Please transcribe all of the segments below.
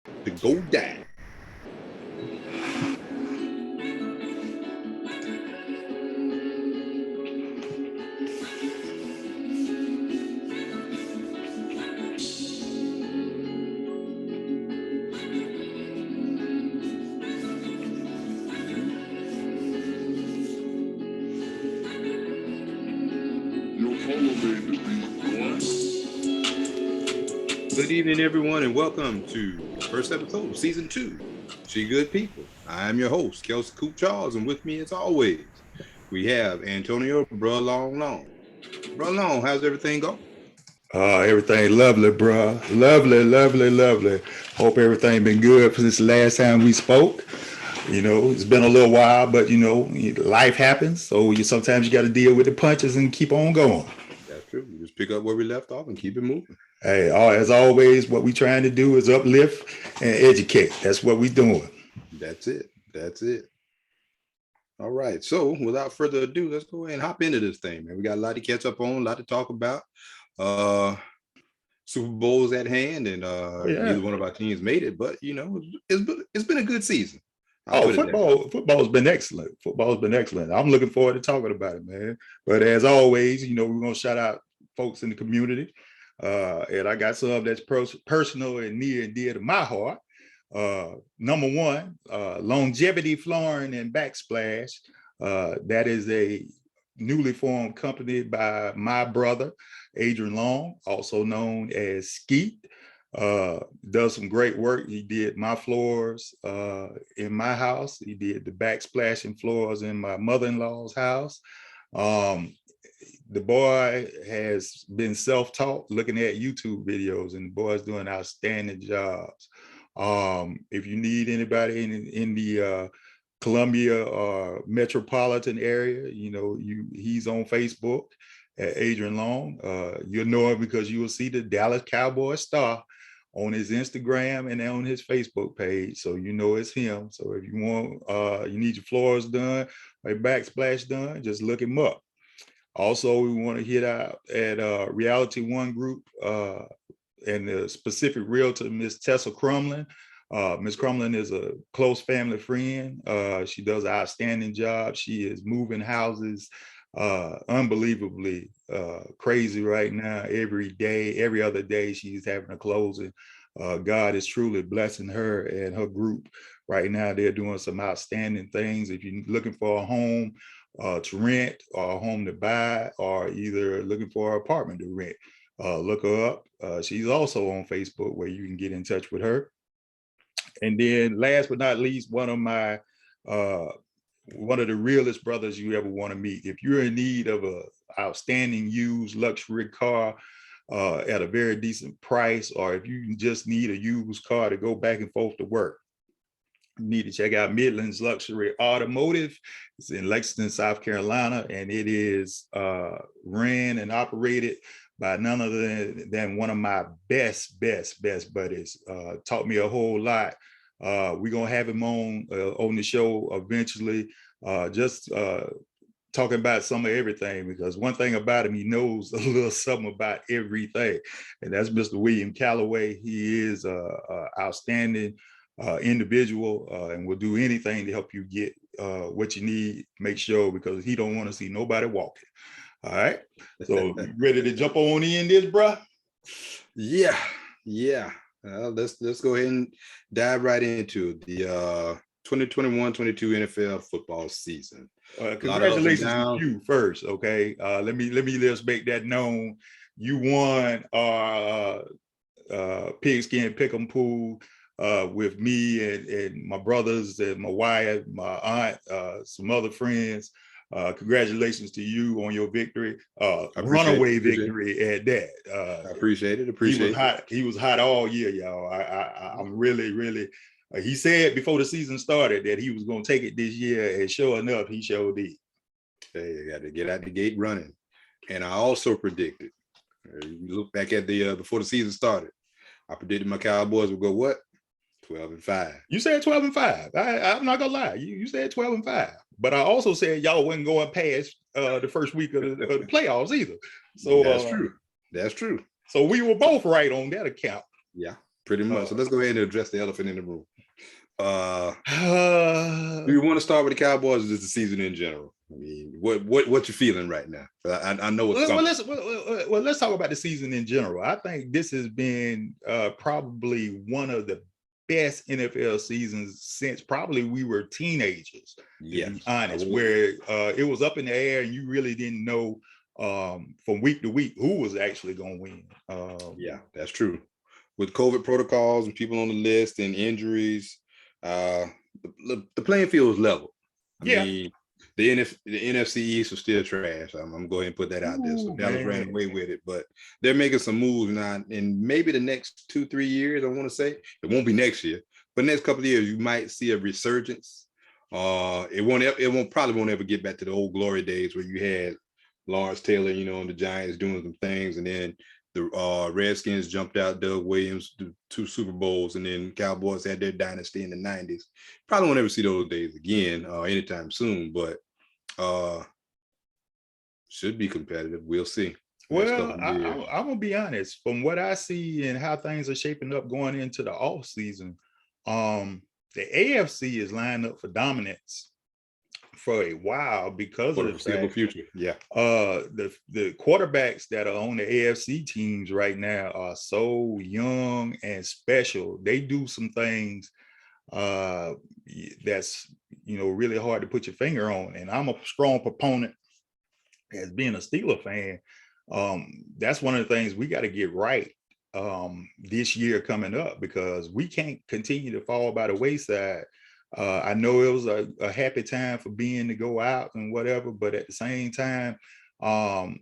to go down. Good evening, everyone, and welcome to the first episode of season 2. She Good People. I'm your host, Kelsey Coop Charles, and with me, as always, we have Antonio Bro Long. Bro Long, how's everything going? Everything lovely, bro. Lovely. Hope everything been good since the last time we spoke. You know, it's been a little while, but life happens. So sometimes you got to deal with the punches and keep on going. That's true. We just pick up where we left off and keep it moving. Hey, as always, what we trying to do is uplift and educate. That's what we doing. That's it. All right. So without further ado, let's go ahead and hop into this thing, man. We got a lot to catch up on, a lot to talk about. Super Bowl's at hand, and neither one of our teams made it, but it's been a good season. Football's been excellent. I'm looking forward to talking about it, man. But as always, we're gonna shout out folks in the community. And I got some that's personal and near and dear to my heart. Number one, Longevity Flooring and Backsplash. That is a newly formed company by my brother, Adrian Long, also known as Skeet. Does some great work. He did my floors in my house. He did the backsplashing floors in my mother-in-law's house. The boy has been self-taught looking at YouTube videos, and the boy's doing outstanding jobs. If you need anybody in the Columbia or metropolitan area, he's on Facebook at Adrian Long. You'll know him because you will see the Dallas Cowboys star on his Instagram and on his Facebook page. So it's him. So if you want, you need your floors done or backsplash done, just look him up. Also, we want to hit out at Reality One Group and the specific realtor, Miss Tessa Crumlin. Miss Crumlin is a close family friend. She does an outstanding job. She is moving houses unbelievably crazy right now. Every other day, she's having a closing. God is truly blessing her and her group. Right now, they're doing some outstanding things. If you're looking for a home to rent or a home to buy, or either looking for an apartment to rent, look her up. She's also on Facebook where you can get in touch with her. And then last but not least, one of the realest brothers you ever want to meet. If you're in need of a outstanding used luxury car at a very decent price, or if you just need a used car to go back and forth to work, you need to check out Midland's Luxury Automotive. It's in Lexington, South Carolina, and it is ran and operated by none other than one of my best buddies. Taught me a whole lot. We're gonna have him on the show eventually, just talking about some of everything, because one thing about him, he knows a little something about everything, and that's Mr. William Calloway. He is a outstanding individual and will do anything to help you get what you need. Make sure, because he don't want to see nobody walking. All right, so you ready to jump on in this, bro? Yeah. Let's go ahead and dive right into the 2021-22 NFL football season. Congratulations to you first, okay? Let me just make that known. You won our pigskin pick'em pool with me and my brothers and my wife, my aunt, some other friends. Congratulations to you on your victory, runaway victory at that. I appreciate it. He was hot all year, y'all. I'm really. He said before the season started that he was going to take it this year, and sure enough, he sure did. Hey, I got to get out the gate running, and I also predicted. You look back at the before the season started, I predicted my Cowboys would go what? 12-5. You said 12-5. I'm not gonna lie. You said 12-5. But I also said y'all wasn't going past the first week of the playoffs either. So That's true. So we were both right on that account. Yeah. Pretty much. So let's go ahead and address the elephant in the room. Do Uh, you want to start with the Cowboys or just the season in general? I mean, what you feeling right now? I know it's well, something. let's talk about the season in general. I think this has been probably one of the best NFL seasons since probably we were teenagers, to be honest, where it was up in the air and you really didn't know from week to week who was actually going to win. Yeah, that's true. With COVID protocols and people on the list and injuries, the playing field is level. I mean, the NFC East was still trash. I'm going to go ahead and put that out there. So Dallas ran away with it, but they're making some moves now. And maybe the next 2-3 years, I want to say, it won't be next year, but next couple of years, you might see a resurgence. It probably won't ever get back to the old glory days where you had Lawrence Taylor, and the Giants doing some things, and then the Redskins jumped out Doug Williams, 2 Super Bowls, and then Cowboys had their dynasty in the 90s. Probably won't ever see those days again anytime soon, but should be competitive. We'll see. Well, I'm going to be honest. From what I see and how things are shaping up going into the off season, the AFC is lined up for dominance for a while because of the foreseeable future. Yeah. The quarterbacks that are on the AFC teams right now are so young and special. They do some things that's really hard to put your finger on. And I'm a strong proponent, as being a Steeler fan. That's one of the things we got to get right this year coming up, because we can't continue to fall by the wayside. I know it was a happy time for Ben to go out and whatever, but at the same time, I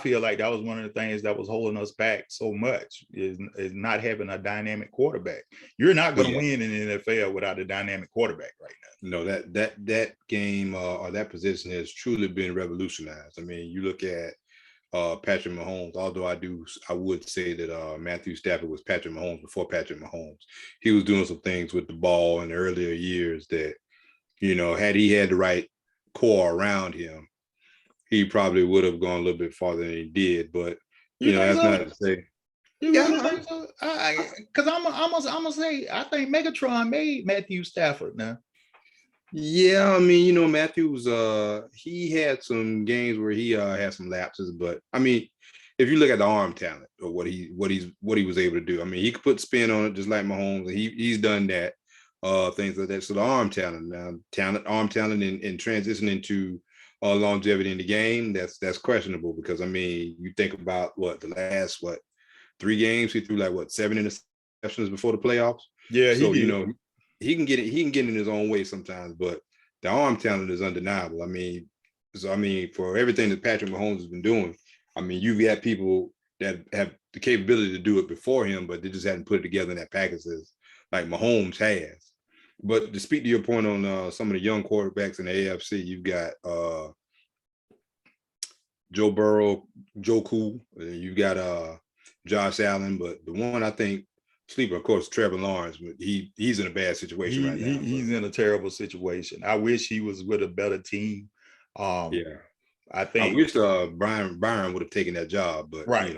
feel like that was one of the things that was holding us back so much is not having a dynamic quarterback. You're not going to win in the NFL without a dynamic quarterback right now. No, that game or that position has truly been revolutionized. I mean, you look at Patrick Mahomes, although I would say that Matthew Stafford was Patrick Mahomes before Patrick Mahomes. He was doing some things with the ball in the earlier years that, had he had the right core around him, he probably would have gone a little bit farther than he did. But, that's not to say. Because I'm gonna say, I think Megatron made Matthew Stafford now. Yeah, I mean, Matthews, he had some games where he had some lapses, but I mean, if you look at the arm talent or what he was able to do, I mean, he could put spin on it just like Mahomes, and he's done that, things like that. So the arm talent, and transitioning to longevity in the game, that's questionable, because I mean, you think about the last 3 games, he threw 7 interceptions before the playoffs. Yeah, so he can get in his own way sometimes, but the arm talent is undeniable. I mean, for everything that Patrick Mahomes has been doing, I mean, you've got people that have the capability to do it before him, but they just hadn't put it together in that package like Mahomes has. But to speak to your point on some of the young quarterbacks in the AFC, you've got Joe Burrow, Joe Cool, you've got Josh Allen, but the one I think sleeper, of course, Trevor Lawrence, but he's in a bad situation right now. He's in a terrible situation. I wish he was with a better team. I wish Byron would have taken that job, but right.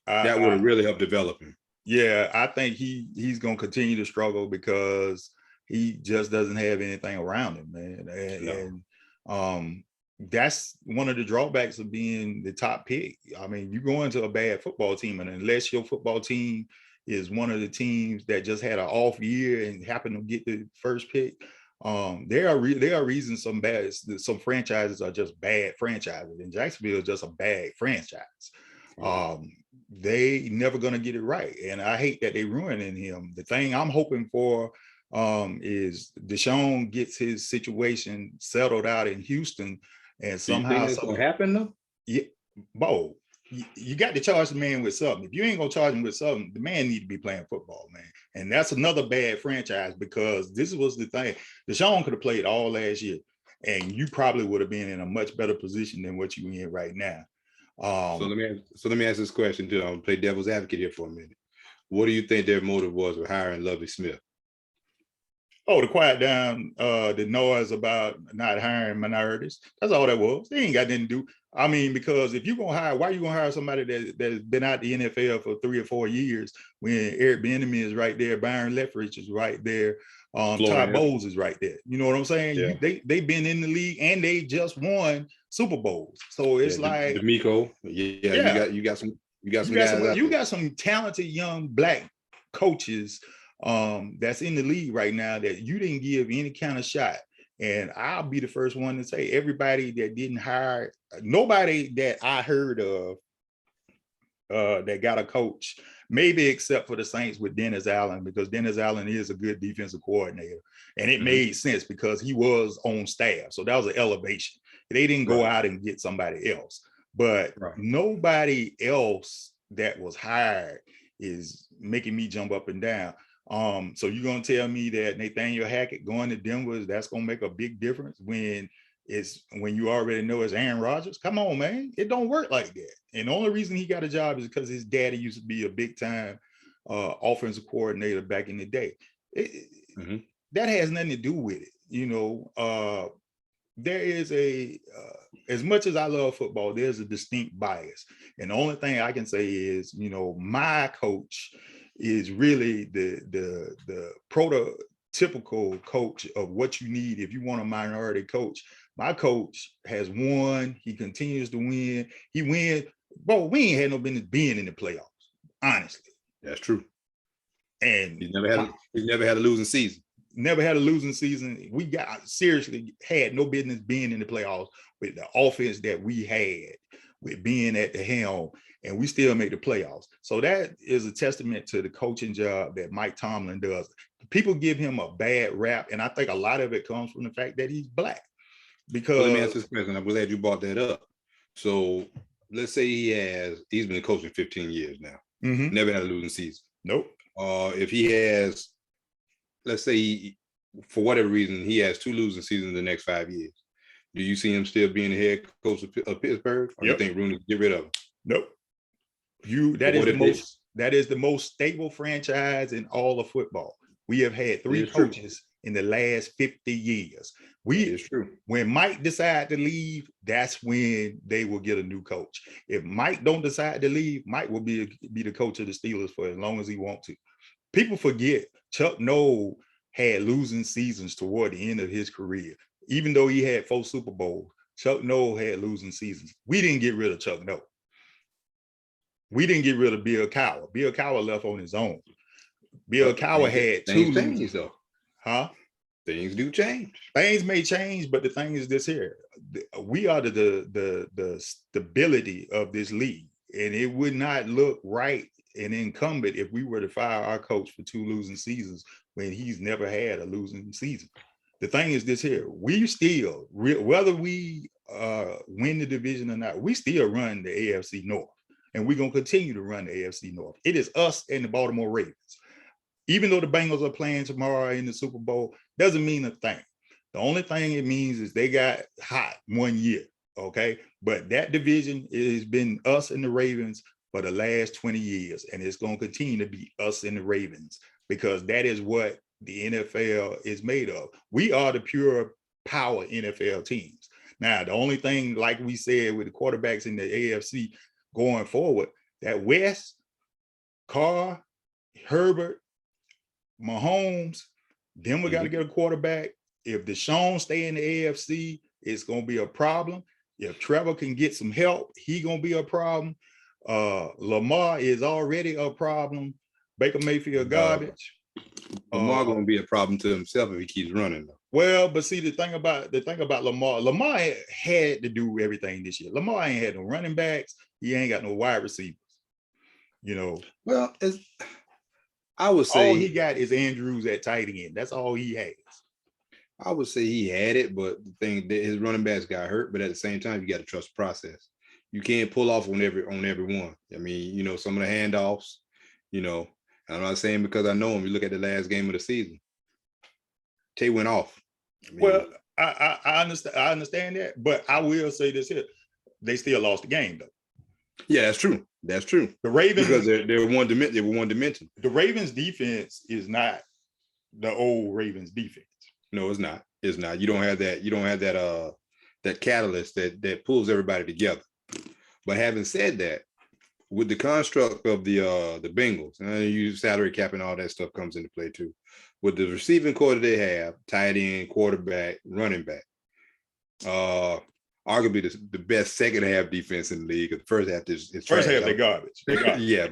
That would have really helped develop him. Yeah, I think he's going to continue to struggle because he just doesn't have anything around him, man. And that's one of the drawbacks of being the top pick. I mean, you go into a bad football team, and unless your football team is one of the teams that just had an off year and happened to get the first pick, there are reasons some franchises are just bad franchises, and Jacksonville is just a bad franchise. They never going to get it right, and I hate that they ruining him. The thing I'm hoping for is Deshaun gets his situation settled out in Houston, and somehow something going to happen though. Yeah, Bo, you got to charge the man with something. If you ain't gonna charge him with something, the man need to be playing football, man. And that's another bad franchise, because this was the thing. Deshaun could have played all last year, and you probably would have been in a much better position than what you in right now. So let me ask this question too. I'm gonna play devil's advocate here for a minute. What do you think their motive was with hiring Lovie Smith? Oh, to quiet down the noise about not hiring minorities. That's all that was. They ain't got nothing to do. I mean, because if you're gonna hire, why are you gonna hire somebody that's been out the NFL for 3 or 4 years when Eric Bieniemy is right there, Byron Leftwich is right there, Todd Bowles is right there. You know what I'm saying? Yeah. They've been in the league and they just won Super Bowls. So it's like D'Amico. Yeah, you got some guys out there. You got some talented young black coaches that's in the league right now that you didn't give any kind of shot. And I'll be the first one to say everybody that didn't hire, nobody that I heard of that got a coach, maybe except for the Saints with Dennis Allen, because Dennis Allen is a good defensive coordinator. And it made sense because he was on staff. So that was an elevation. They didn't go out and get somebody else. But nobody else that was hired is making me jump up and down. So you're gonna tell me that Nathaniel Hackett going to Denver, that's gonna make a big difference when you already know it's Aaron Rodgers? Come on, man. It don't work like that. And the only reason he got a job is because his daddy used to be a big time offensive coordinator back in the day. That has nothing to do with it. You know, there is as much as I love football, there's a distinct bias. And the only thing I can say is, you know, my coach is really the prototypical coach of what you need if you want a minority coach. My coach has won. He continues to win. He wins. But we ain't had no business being in the playoffs, honestly. That's true. And he's never had a losing season. Never had a losing season. We seriously had no business being in the playoffs with the offense that we had, with being at the helm, and we still make the playoffs. So that is a testament to the coaching job that Mike Tomlin does. People give him a bad rap, and I think a lot of it comes from the fact that he's black. Because let me ask this question. I'm glad you brought that up. So let's say he's been coaching 15 years now. Never had a losing season. Nope. If he has, let's say for whatever reason, he has 2 losing seasons in the next 5 years. Do you see him still being the head coach of Pittsburgh? Or you think Rooney get rid of him? Nope. That is the most stable franchise in all of football. We have had 3 coaches in the last 50 years. It's true. When Mike decide to leave, that's when they will get a new coach. If Mike don't decide to leave, Mike will be the coach of the Steelers for as long as he wants to. People forget Chuck Noll had losing seasons toward the end of his career. Even though he had 4 Super Bowls, Chuck Noll had losing seasons. We didn't get rid of Chuck Noll. We didn't get rid of Bill Cowher. Bill Cowher left on his own. Bill Cowher had 2 losing. Though. Huh? Things do change. Things may change, but the thing is this here. We are the stability of this league. And it would not look right and incumbent if we were to fire our coach for 2 losing seasons when he's never had a losing season. The thing is this here. We still, whether we win the division or not, we still run the AFC North. And we're going to continue to run the AFC North. It is us and the Baltimore Ravens. Even though the Bengals are playing tomorrow in the Super Bowl, doesn't mean a thing. The only thing it means is they got hot 1 year, okay? But that division has been us and the Ravens for the last 20 years, and it's going to continue to be us and the Ravens because that is what the NFL is made of. We are the pure power NFL teams. Now, the only thing, like we said, with the quarterbacks in the AFC going forward, that West, Carr, Herbert, Mahomes, then we got to get a quarterback. If Deshaun stay in the AFC, it's going to be a problem. If Trevor can get some help, he going to be a problem. Lamar is already a problem. Baker Mayfield garbage. Lamar going to be a problem to himself if he keeps running though. Well, but see the thing about Lamar had to do everything this year. Lamar ain't had no running backs. He ain't got no wide receivers. You know. Well, I would say all he got is Andrews at tight end. That's all he has. I would say he had it, but the thing that his running backs got hurt. But at the same time, you got to trust the process. You can't pull off on everyone. I mean, you know, some of the handoffs. You know, I'm not saying because I know him. You look at the last game of the season. Tay went off. I mean, well, I understand that, but I will say this here: they still lost the game though. Yeah, that's true. That's true. The Ravens, because they were one dimension. The Ravens defense is not the old Ravens defense. No, it's not. It's not. You don't have that. that catalyst that pulls everybody together. But having said that, with the construct of the Bengals, and you salary cap and all that stuff comes into play too. With the receiving core that they have, tight end, quarterback, running back, arguably the best second half defense in the league. The first half is first trash. half they garbage. Yeah,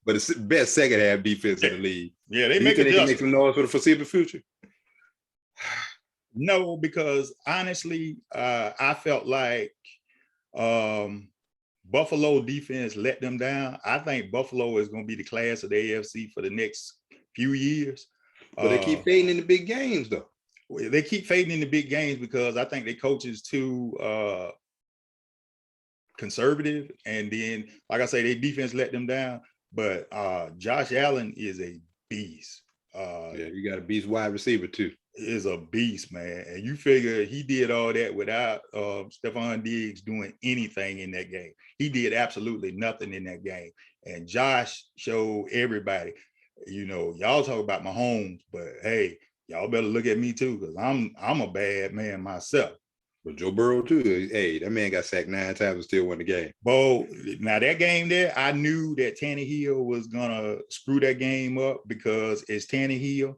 but it's the best second half defense in the league. Yeah, they Do make you think they can make adjustments. some noise for the foreseeable future? No, because honestly, I felt like Buffalo defense let them down. I think Buffalo is going to be the class of the AFC for the next few years. But they keep fading in the big games, though. They keep fading in the big games because I think their coach is too conservative. And then, like I say, their defense let them down. But Josh Allen is a beast. Yeah, you got a beast wide receiver, too. Is a beast, man. And you figure he did all that without Stephon Diggs doing anything in that game. He did absolutely nothing in that game. And Josh showed everybody, y'all talk about Mahomes, but hey, y'all better look at me too, because I'm a bad man myself. But Joe Burrow too. Hey, that man got sacked 9 times and still won the game. Bo, now that game there, I knew that Tannehill was gonna screw that game up because it's Tannehill.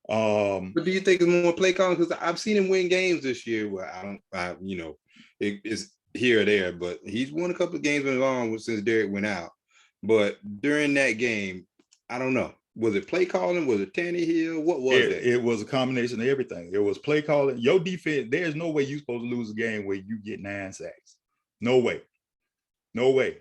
But do you think it's more play calling? Because I've seen him win games this year where it's here or there, but he's won a couple of games in a long since Derek went out. But during that game, I don't know. Was it play calling? Was it Tannehill? What was it? It was a combination of everything. It was play calling. Your defense, there's no way you're supposed to lose a game where you get 9 sacks. No way. No way.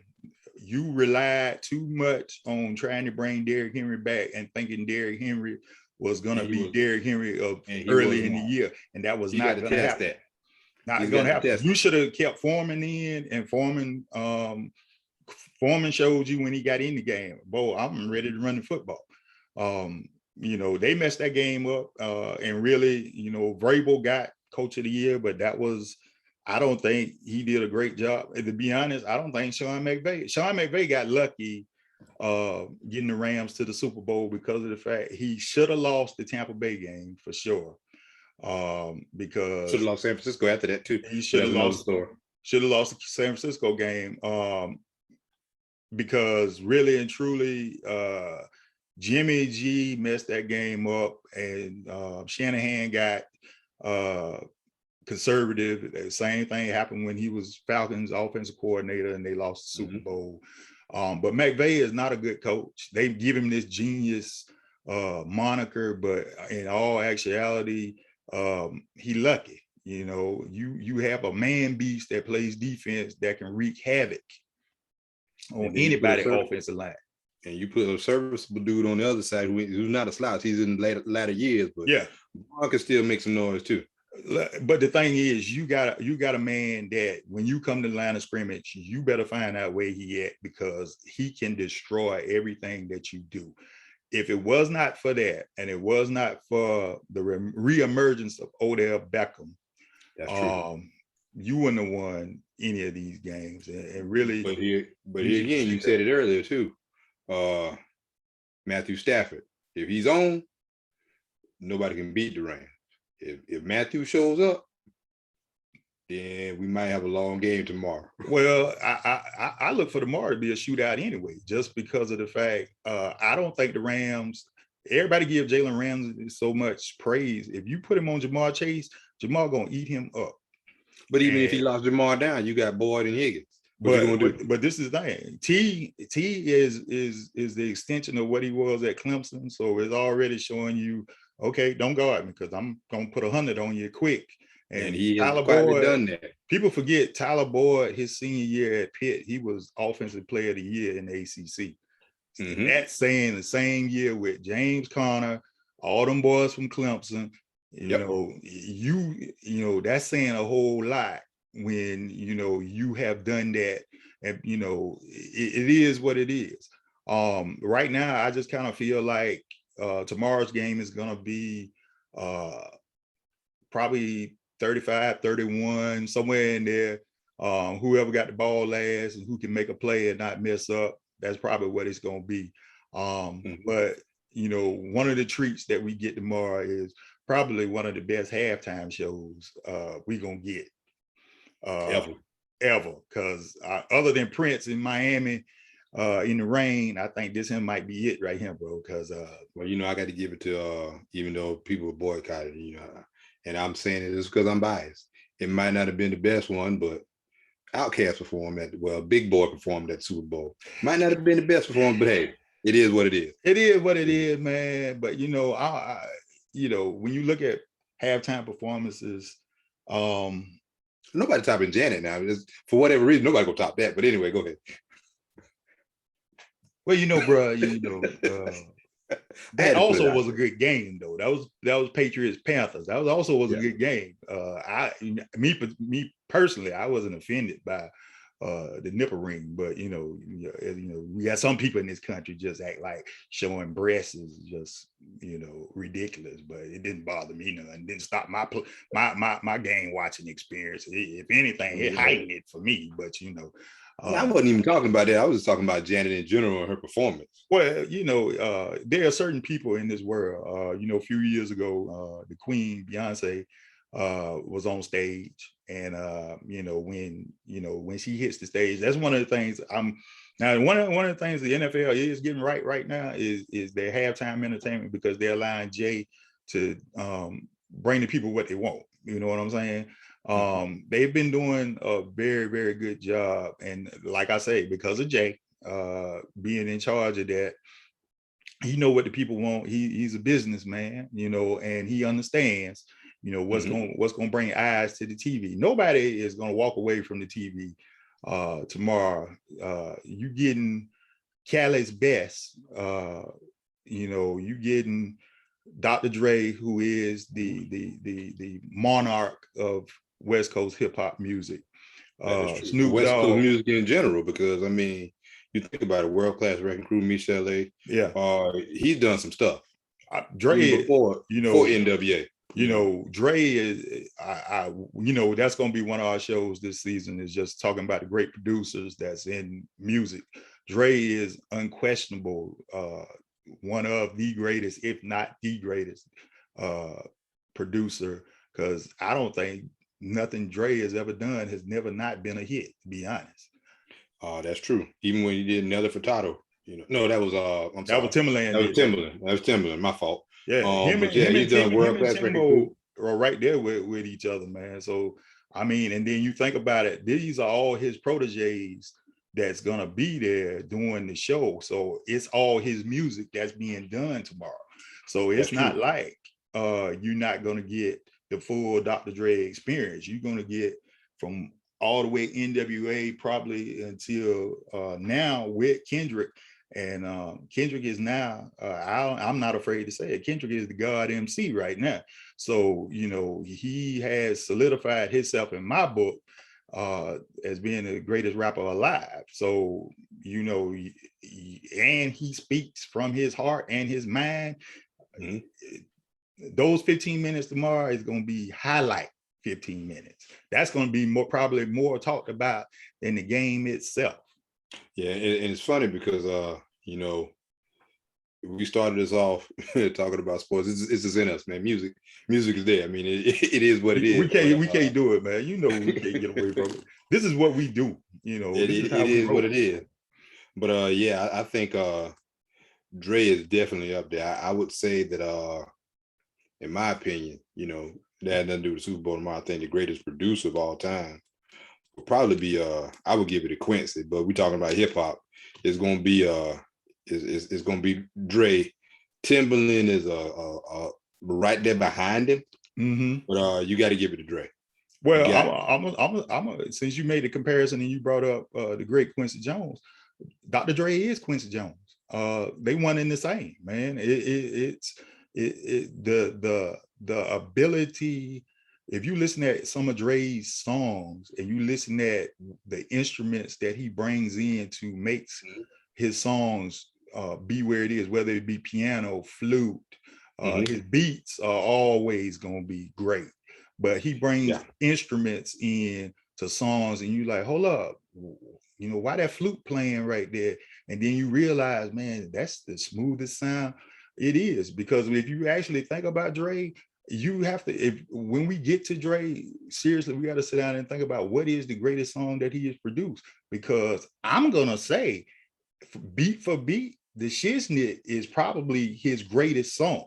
You relied too much on trying to bring Derrick Henry back and thinking Derrick Henry was going to be Derrick Henry of early in the year. And that was not going to happen. Not going to happen. You should have kept Foreman in, and Foreman showed you when he got in the game. Bo, I'm ready to run the football. They messed that game up. And really, Vrabel got coach of the year, but I don't think he did a great job. And to be honest, I don't think Sean McVay got lucky getting the Rams to the Super Bowl because of the fact he should have lost the Tampa Bay game for sure. Because should have lost San Francisco after that too. He should have lost the San Francisco game. Because really and truly, Jimmy G messed that game up, and Shanahan got conservative. The same thing happened when he was Falcons offensive coordinator and they lost the Super Bowl. But McVay is not a good coach. They give him this genius moniker, but in all actuality, he lucky. You have a man beast that plays defense that can wreak havoc on anybody's offensive line. And you put a serviceable dude on the other side who's not a slouch. He's in latter years, but yeah, Mark can still make some noise too. But the thing is, you got a man that when you come to the line of scrimmage, you better find out where he at, because he can destroy everything that you do. If it was not for that, and it was not for the reemergence of Odell Beckham, that's true. You wouldn't have won any of these games. And really, but here again, you said it earlier too. Matthew Stafford, if he's on, nobody can beat the Rams. If Matthew shows up, then we might have a long game tomorrow. Well, I look for tomorrow to be a shootout anyway, just because of the fact I don't think the Rams. Everybody give Jalen Ramsey so much praise. If you put him on Jamar Chase, Jamar gonna eat him up. But even if he lost Jamar down, you got Boyd and Higgins. But this is the thing. T is the extension of what he was at Clemson, so it's already showing you, okay, don't guard me because I'm gonna put 100 on you quick. And he has quietly done that. People forget Tyler Boyd, his senior year at Pitt, he was Offensive Player of the Year in the ACC. Mm-hmm. That's saying the same year with James Conner, all them boys from Clemson. That's saying a whole lot when you have done that, and it is what it is. Right now, I just kind of feel like tomorrow's game is gonna be probably 35-31, somewhere in there. Whoever got the ball last and who can make a play and not mess up, that's probably what it's gonna be. But one of the treats that we get tomorrow is probably one of the best halftime shows we're gonna get. ever. Because other than Prince in Miami in the rain, I think this him might be it right here, bro. Because well, I got to give it to even though people boycotted, and I'm saying it just because I'm biased. It might not have been the best one, but Outkast performed Big Boy performed at Super Bowl. Might not have been the best performance, but hey, it is what it is. It is what it is, man. But I when you look at halftime performances, nobody topping Janet now. For whatever reason, nobody gonna top that. But anyway, go ahead. Well, bro, that also was a good game, though. That was Patriots Panthers. That was a good game. Me personally, I wasn't offended by the nipple ring, but we got some people in this country just act like showing breasts is just ridiculous. But it didn't bother me none. It didn't stop my game watching experience. If anything, it heightened it for me. But I wasn't even talking about that. I was just talking about Janet in general and her performance. Well, there are certain people in this world. A few years ago, the Queen Beyonce was on stage, and when she hits the stage, that's one of the things. One of the things the NFL is getting right now is their halftime entertainment, because they're allowing Jay to bring the people what they want. You know what I'm saying? They've been doing a very, very good job, and like I say, because of Jay being in charge of that, he know what the people want. He's a businessman, and he understands what's going to bring eyes to the TV. Nobody is going to walk away from the TV tomorrow. You getting Cali's best. You getting Dr. Dre, who is the monarch of West Coast hip hop music. Snoop West Coast music in general, because you think about it, world class wrecking crew, Michelle. Yeah, he's done some stuff. Dre before NWA. Dre is that's going to be one of our shows this season, is just talking about the great producers that's in music. Dre is unquestionable one of the greatest, if not the greatest producer, because I don't think nothing Dre has ever done has never not been a hit, to be honest. That's true. Even when he did Nelly Furtado, no, that was that was Timberland. That was Timberland. My fault. Yeah, he's done world class record right there with each other, man. So and then you think about it, these are all his proteges that's gonna be there doing the show. So it's all his music that's being done tomorrow. So it's not like you're not gonna get the full Dr. Dre experience. You're gonna get from all the way NWA probably until now with Kendrick. And Kendrick is now, I'm not afraid to say it, Kendrick is the God MC right now. So, he has solidified himself in my book as being the greatest rapper alive. So, and he speaks from his heart and his mind. Those 15 minutes tomorrow is going to be highlight 15 minutes. That's going to be probably more talked about than the game itself. Yeah, and it's funny because we started this off talking about sports. It's just in us, man. Music is there. It is what it is. We can't do it, man. We can't get away from it. This is what we do. It is what it is. But I think Dre is definitely up there. I would say that in my opinion, that had nothing to do with the Super Bowl tomorrow. I think the greatest producer of all time would probably be I would give it to Quincy, but we're talking about hip hop. It's gonna be it's gonna be Dre. Timberland is right there behind him. But you got to give it to Dre. Well, I'm since you made the comparison and you brought up the great Quincy Jones, Dr. Dre is Quincy Jones. They one in the same, man. It's the ability. If you listen at some of Dre's songs and you listen at the instruments that he brings in to make his songs be where it is, whether it be piano, flute, his beats are always gonna be great. But he brings instruments in to songs, and you like, hold up, why that flute playing right there? And then you realize, man, that's the smoothest sound. It is, because if you actually think about Dre, you have to, if when we get to Dre, seriously, we got to sit down and think about what is the greatest song that he has produced. Because I'm gonna say, beat for beat, the Shiznit is probably his greatest song.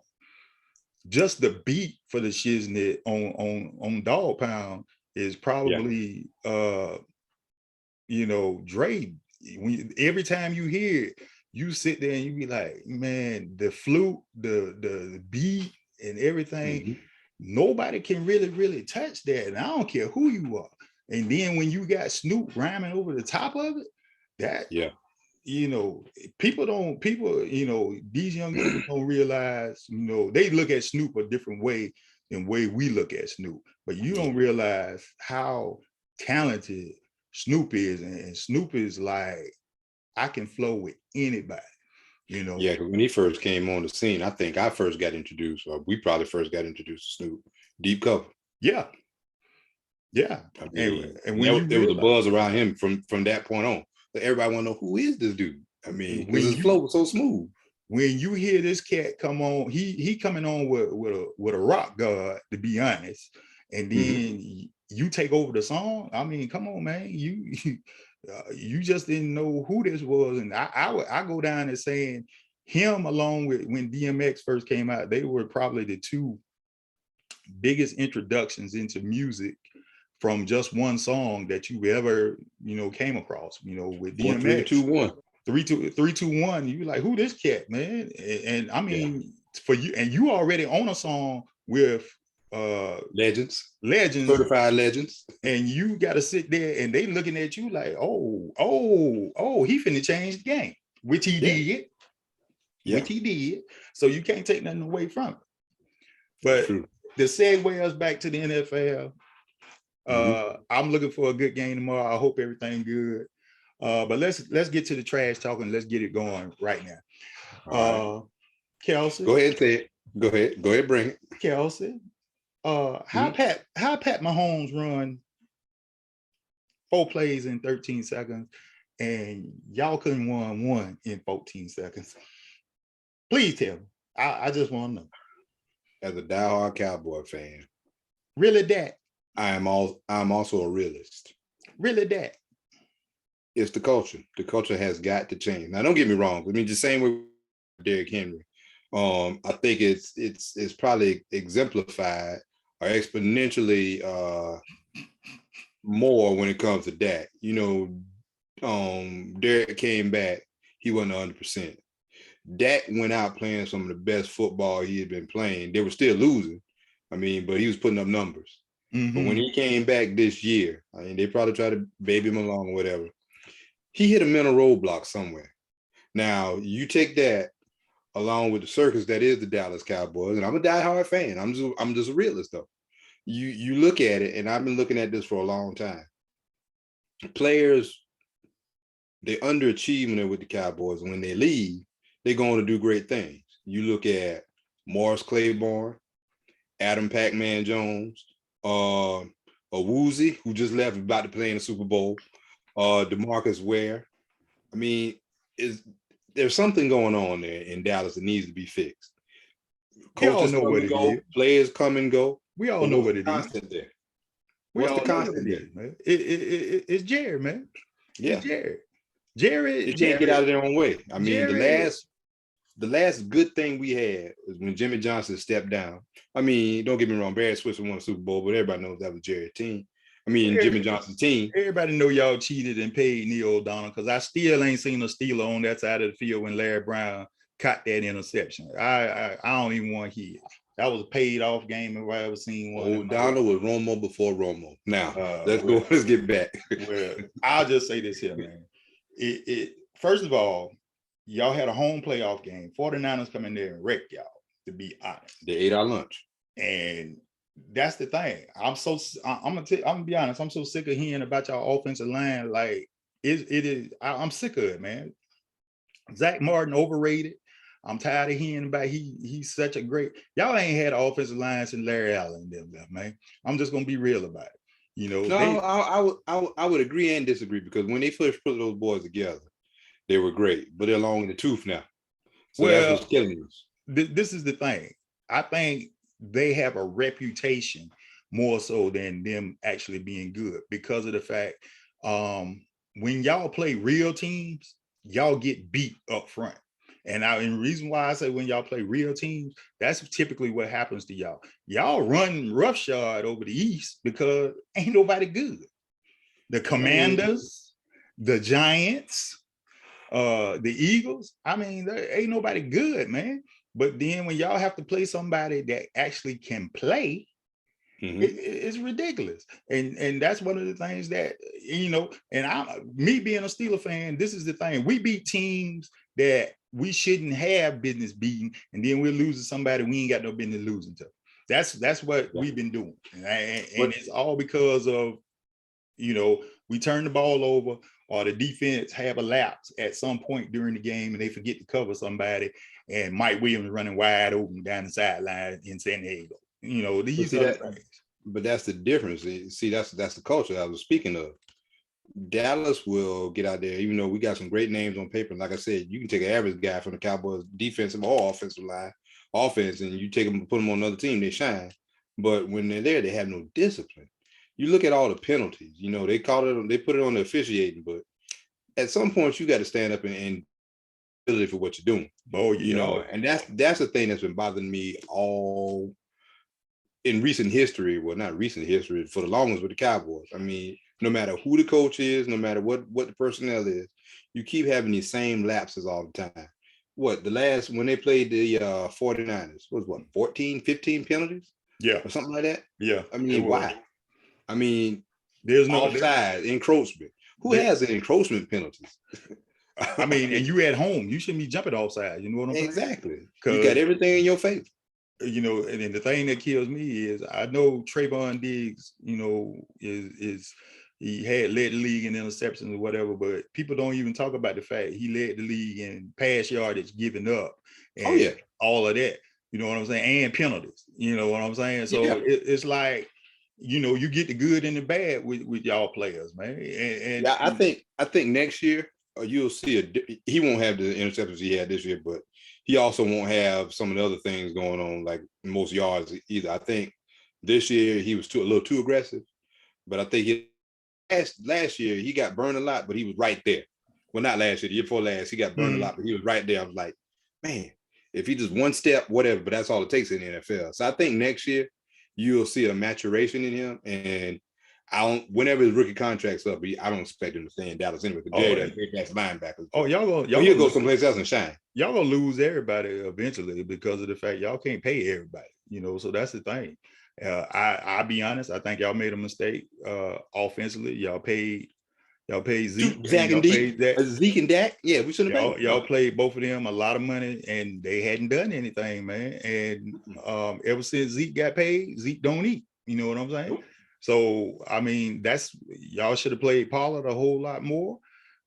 Just the beat for the Shiznit on Dog Pound is probably Dre. Every time you hear it, you sit there and you be like, man, the flute, the beat and everything, nobody can really touch that. And I don't care who you are. And then when you got Snoop rhyming over the top of it, that these young people don't realize, they look at Snoop a different way than way we look at Snoop. But you don't realize how talented Snoop is, and Snoop is like, I can flow with anybody. Yeah, because when he first came on the scene, I think I first got introduced, or we probably first got introduced to Snoop, Deep Cover. Yeah. I mean, and when there was a buzz around him from that point on. So everybody want to know, who is this dude? I mean, because his flow was so smooth. When you hear this cat come on, he coming on with a rock god, to be honest, and then you take over the song. I mean, come on, man, you just didn't know who this was, and I go down and saying him along with when DMX first came out, they were probably the two biggest introductions into music from just one song that you ever came across. With DMX, 3-2-1, you like, who this cat, man? And I mean, for you, and you already own a song with legends, certified legends, and you got to sit there and they looking at you like, oh, he finna change the game, which he did. Which he did. So you can't take nothing away from it. But to segue us back to the NFL, I'm looking for a good game tomorrow. I hope everything good. But let's get to the trash talking. Let's get it going right now. Kelsey, go ahead and say it. Go ahead, bring it. Kelsey, how Pat Mahomes run 4 plays in 13 seconds, and y'all couldn't win one in 14 seconds? Please tell me. I just want to know. As a diehard Cowboy fan, really that? I'm also a realist. Really that? It's the culture. The culture has got to change. Now, don't get me wrong. I mean, the same way with Derrick Henry. I think it's probably exemplified or exponentially more when it comes to that. Derrick came back. He wasn't 100%. Dak went out playing some of the best football he had been playing. They were still losing. I mean, but he was putting up numbers. But when he came back this year, I mean, they probably tried to baby him along or whatever. He hit a mental roadblock somewhere. Now, you take that along with the circus that is the Dallas Cowboys, and I'm a diehard fan. I'm just a realist, though. You look at it, and I've been looking at this for a long time. Players, they're underachieving with the Cowboys. When they leave, they're going to do great things. You look at Morris Claiborne, Adam Pac-Man Jones, Woozy, who just left, about to play in the Super Bowl, DeMarcus Ware. I mean, there's something going on there in Dallas that needs to be fixed. Coaches know what it is. Players come and go. We all know what it is. There? What's the constant there, man? It's Jared, man. Yeah, Jared. They can't get out of their own way. I mean, the last good thing we had was when Jimmy Johnson stepped down. I mean, don't get me wrong, Barry Switzer won a Super Bowl, but everybody knows that was Jared's team. I mean, Jimmy Johnson's team. Everybody know y'all cheated and paid Neil O'Donnell, because I still ain't seen a Steeler on that side of the field when Larry Brown caught that interception. I don't even want to hear it. That was a paid off game if I ever seen one. O'Donnell was Romo before Romo. Now, let's get back. Well, I'll just say this here, man. First of all, y'all had a home playoff game. 49ers come in there and wreck y'all, to be honest. They ate our lunch. And that's the thing. I'm gonna be honest. I'm so sick of hearing about y'all offensive line. Like it is. I'm sick of it, man. Zach Martin overrated. I'm tired of hearing about he's such a great. Y'all ain't had offensive line since Larry Allen them left, man. I'm just gonna be real about it. I would agree and disagree, because when they first put those boys together, they were great, but they're long in the tooth now. So that's what's killing us. This is the thing. I think they have a reputation more so than them actually being good because of the fact when y'all play real teams, y'all get beat up front. And the reason why I say when y'all play real teams, that's typically what happens to y'all. Y'all run roughshod over the East because ain't nobody good. The Commanders, the Giants, the Eagles, I mean, there ain't nobody good, man. But then when y'all have to play somebody that actually can play, it's ridiculous. And that's one of the things that, and me being a Steeler fan, this is the thing. We beat teams that we shouldn't have business beating, and then we're losing somebody we ain't got no business losing to. That's what we've been doing. And it's all because of, we turn the ball over or the defense have a lapse at some point during the game and they forget to cover somebody, and Mike Williams running wide open down the sideline in San Diego. These are things. But that's the difference. See, that's the culture I was speaking of. Dallas will get out there, even though we got some great names on paper. Like I said, you can take an average guy from the Cowboys defensive or offensive line, and you take them and put them on another team, they shine. But when they're there, they have no discipline. You look at all the penalties. They put it on the officiating, but at some point you got to stand up and for what you're doing. And that's the thing that's been bothering me all in recent history. Well, not recent history, for the longest with the Cowboys. I mean, no matter who the coach is, no matter what the personnel is, you keep having these same lapses all the time. When they played the 49ers, what 14, 15 penalties? Yeah. Or something like that? Yeah. I mean, why? I mean, there's no offside, encroachment. Who has the encroachment penalties? I mean, and you at home, you shouldn't be jumping offside. You know what I'm saying? Exactly. You got everything in your favor. And then the thing that kills me is I know Trayvon Diggs, is he had led the league in interceptions or whatever, but people don't even talk about the fact he led the league in pass yardage giving up and all of that. You know what I'm saying? And penalties. You know what I'm saying? So it's like, you get the good and the bad with y'all players, man. And I think next year you'll see he won't have the interceptions he had this year, but he also won't have some of the other things going on, like most yards either. I think this year he was a little too aggressive, but I think last year he got burned a lot, but he was right there. Well, not last year, the year before last, he got burned a lot, but he was right there. I was like, man, if he just one step, whatever, but that's all it takes in the NFL. So I think next year you'll see a maturation in him, and whenever his rookie contract's up, I don't expect him to stay in Dallas anyway. That's linebackers. Y'all he'll go someplace else and shine. Y'all gonna lose everybody eventually because of the fact y'all can't pay everybody. So that's the thing. I'll be honest. I think y'all made a mistake offensively. Y'all paid Zeke. Zeke and Dak. Yeah, we shouldn't have paid. Y'all played both of them a lot of money, and they hadn't done anything, man. And ever since Zeke got paid, Zeke don't eat. You know what I'm saying? Nope. So I mean, y'all should have played Pollard a whole lot more.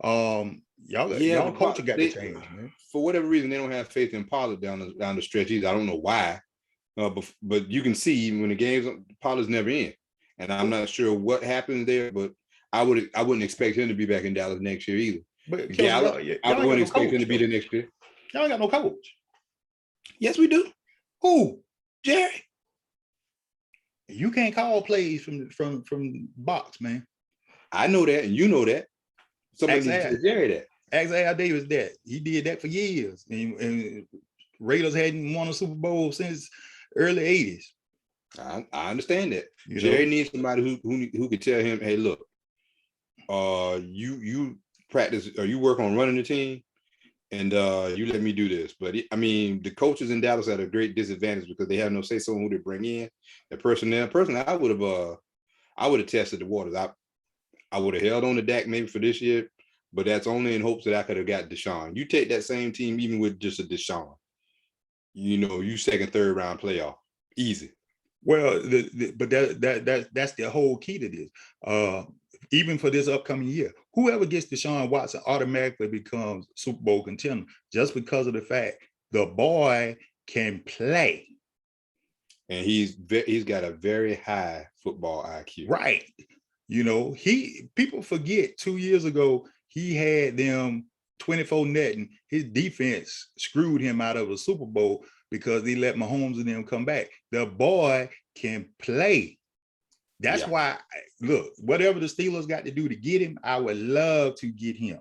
Y'all culture got to change, man. For whatever reason, they don't have faith in Pollard down the stretch either. I don't know why, but you can see when the game's Pollard's never in, and I'm not sure what happens there. But I wouldn't expect him to be back in Dallas next year either. But Gallup, I wouldn't expect him to be there next year. Y'all ain't got no coach. Yes, we do. Who? Jerry. You can't call plays from box, man. I know that, and you know that. Somebody needs to tell Jerry that. Ask Al Davis that. He did that for years. And Raiders hadn't won a Super Bowl since early 80s. I understand that. Jerry needs somebody who could tell him, hey, look, you practice or you work on running the team, and you let me do this. But the coaches in Dallas had a great disadvantage because they have no say so on who they bring in. The personnel. Personally, I would have tested the waters. I would have held on to Dak maybe for this year, but that's only in hopes that I could have got Deshaun. You take that same team, even with just a Deshaun, you second, third round playoff, easy. Well, but that's the whole key to this. Even for this upcoming year, whoever gets Deshaun Watson automatically becomes Super Bowl contender just because of the fact the boy can play. And he's got a very high football IQ. Right. People forget 2 years ago, he had them 24-0. His defense screwed him out of a Super Bowl because they let Mahomes and them come back. The boy can play. That's why, look, whatever the Steelers got to do to get him, I would love to get him,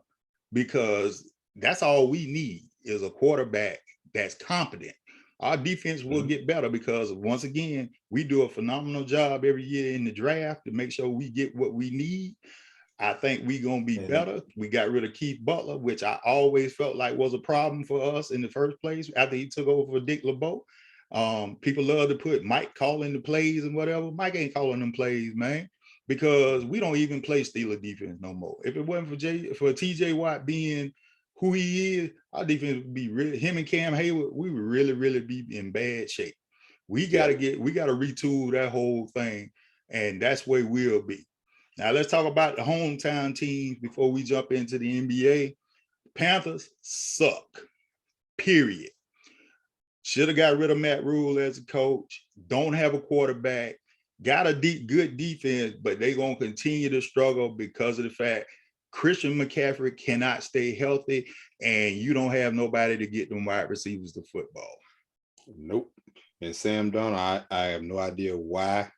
because that's all we need is a quarterback that's competent. Our defense will get better because, once again, we do a phenomenal job every year in the draft to make sure we get what we need. I think we're going to be better. We got rid of Keith Butler, which I always felt like was a problem for us in the first place after he took over for Dick LeBeau. People love to put Mike calling the plays and whatever. Mike ain't calling them plays, man, because we don't even play Steeler defense no more. If it wasn't for TJ Watt being who he is, our defense would be really, him and Cam Hayward, we would really, really be in bad shape. We got to retool that whole thing, and that's where we'll be. Now let's talk about the hometown teams before we jump into the NBA. Panthers suck, period. Should have got rid of Matt Rule as a coach. Don't have a quarterback. Got a good defense, but they're going to continue to struggle because of the fact Christian McCaffrey cannot stay healthy, and you don't have nobody to get them wide receivers to football. Nope. And Sam Darnold, I have no idea why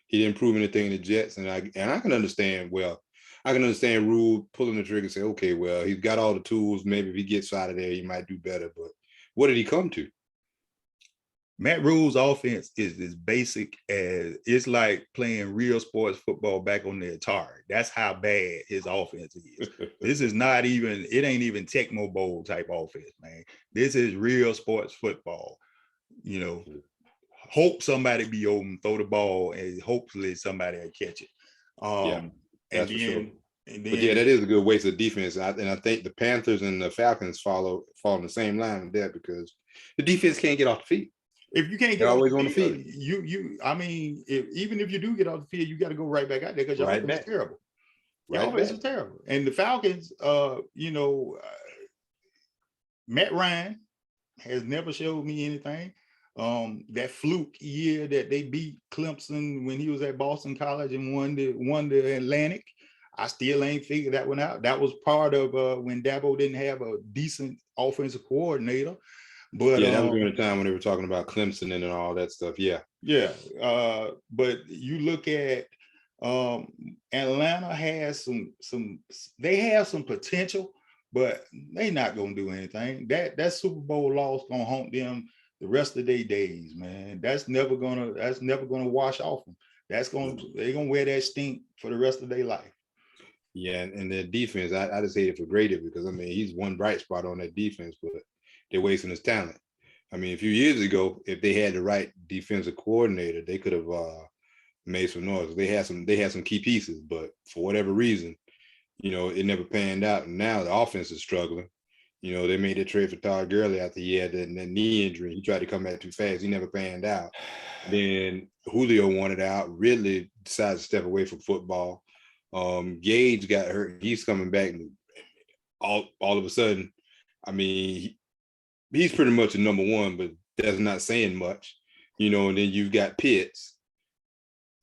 he didn't prove anything in the Jets, and I can understand. Well, I can understand Rule pulling the trigger and say, okay, well, he's got all the tools. Maybe if he gets out of there, he might do better. But what did he come to? Matt Rule's offense is as basic as, it's like playing real sports football back on the Atari. That's how bad his offense is. This is not even, it ain't even Tecmo Bowl type offense, man. This is real sports football. You know, hope somebody be open, throw the ball, and hopefully somebody will catch it. That's for sure. But yeah, that is a good waste of defense. And I think the Panthers and the Falcons fall in the same line with that, because the defense can't get off the field. If you can't get always on the field, even if you do get off the field, you got to go right back out there because your offense is terrible. Your offense is terrible. And the Falcons, Matt Ryan has never showed me anything. That fluke year that they beat Clemson when he was at Boston College and won the Atlantic, I still ain't figured that one out. That was part of when Dabo didn't have a decent offensive coordinator. But that was during the time when they were talking about Clemson and all that stuff. But you look at Atlanta has they have some potential, but they not gonna do anything. That Super Bowl loss gonna haunt them the rest of their days, man. That's never gonna wash off them. They're gonna wear that stink for the rest of their life. Yeah, and their defense, I just hate it for Grady, because I mean he's one bright spot on that defense, but they're wasting his talent. I mean, a few years ago, if they had the right defensive coordinator, they could have made some noise. They had some key pieces, but for whatever reason, it never panned out. And now the offense is struggling. They made that trade for Todd Gurley after he had that knee injury. He tried to come back too fast. He never panned out. Then Julio wanted out, Ridley decided to step away from football. Gage got hurt. He's coming back, and all of a sudden, I mean, he's pretty much a number one, but that's not saying much, and then you've got Pitts.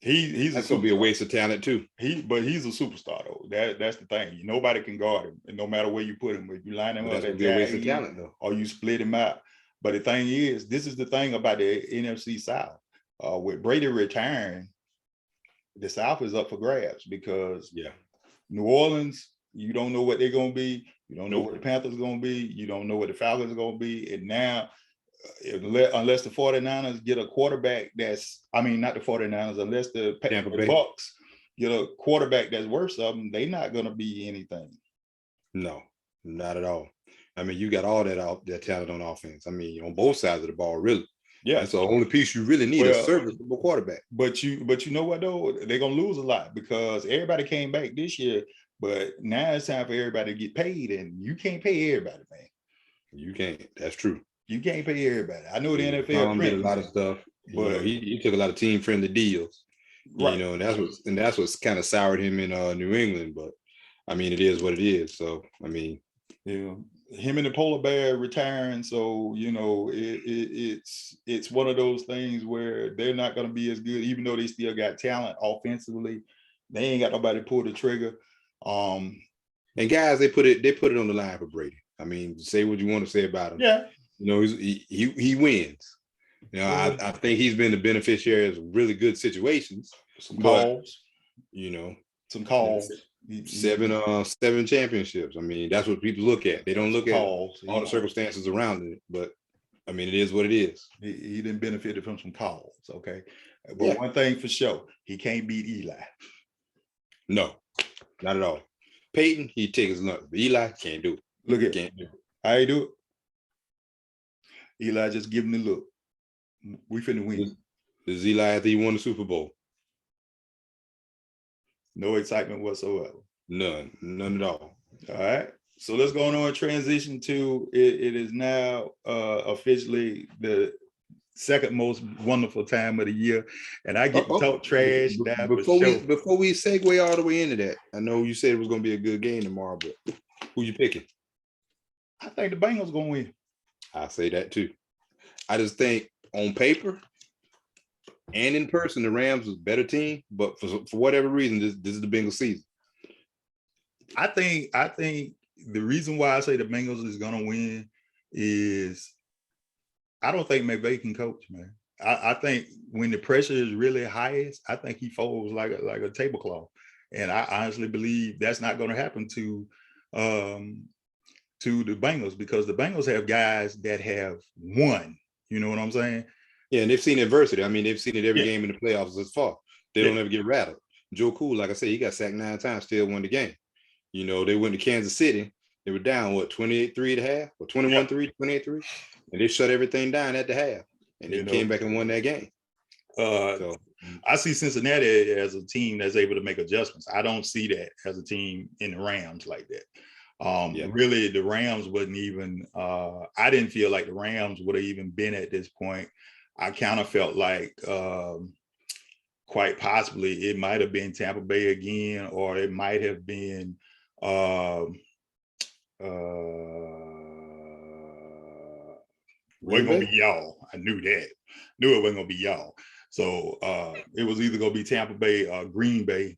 That's gonna be a waste of talent too. But he's a superstar though. That's the thing. Nobody can guard him, and no matter where you put him, if you line him up, that's gonna be a waste of talent though, or you split him out. But the thing is, this is the thing about the NFC South. With Brady retiring, the South is up for grabs, because New Orleans, you don't know what they're gonna be. You don't know what the Panthers are going to be. You don't know what the Falcons are going to be. And now, unless the 49ers get a quarterback not the 49ers, unless the Bucks get a quarterback that's worth something, they're not going to be anything. No, not at all. I mean, you got all that talent on offense. I mean, on both sides of the ball, really. Yeah. That's the only piece you really need, a serviceable quarterback. But you know what, though? They're going to lose a lot, because everybody came back this year. But now it's time for everybody to get paid, and you can't pay everybody, man. You can't. That's true. You can't pay everybody. I know the NFL did a lot of stuff, but he took a lot of team-friendly deals, right? And that's what's kind of soured him in New England. But I mean, it is what it is. So I mean, him and the polar bear retiring. So it's one of those things where they're not going to be as good, even though they still got talent offensively. They ain't got nobody to pull the trigger. And guys, they put it on the line for Brady. I mean, say what you want to say about him. Yeah. You know, he wins. You know, I think he's been the beneficiary of really good situations. Some calls, you know, some calls. Seven championships. I mean, that's what people look at. They don't look at all the circumstances around it, but I mean, it is what it is. He didn't benefit from some calls, okay? But one thing for sure, he can't beat Eli. No, not at all. Peyton, he take his lunch. Eli can't do it. Look at can't do it. How he do it? Eli just give him the look. We finna win. Does Eli after he won the Super Bowl? No excitement whatsoever. None at all. All right. So let's go on and transition to it is now officially the second most wonderful time of the year. And I get to talk trash now. Before we segue all the way into that, I know you said it was gonna be a good game tomorrow, but who you picking? I think the Bengals gonna win. I say that too. I just think on paper and in person, the Rams was a better team, but for whatever reason, this is the Bengals season. I think the reason why I say the Bengals is gonna win is I don't think McVay can coach, man. I think when the pressure is really highest, I think he folds like a tablecloth, and I honestly believe that's not going to happen to the Bengals because the Bengals have guys that have won. You know what I'm saying? Yeah, and they've seen adversity. I mean, they've seen it every game in the playoffs thus far. They don't ever get rattled. Joe Cool, like I said, he got sacked 9 times, still won the game. You know, they went to Kansas City. They were down, 28-3 at the half or 21-3, 28-3? And they shut everything down at the half. And they came back and won that game. So I see Cincinnati as a team that's able to make adjustments. I don't see that as a team in the Rams like that. Really, the Rams wasn't even, I didn't feel like the Rams would have even been at this point. I kind of felt like quite possibly it might have been Tampa Bay again, or it might have been wasn't gonna be y'all. I knew that. Knew it wasn't gonna be y'all. So it was either gonna be Tampa Bay or Green Bay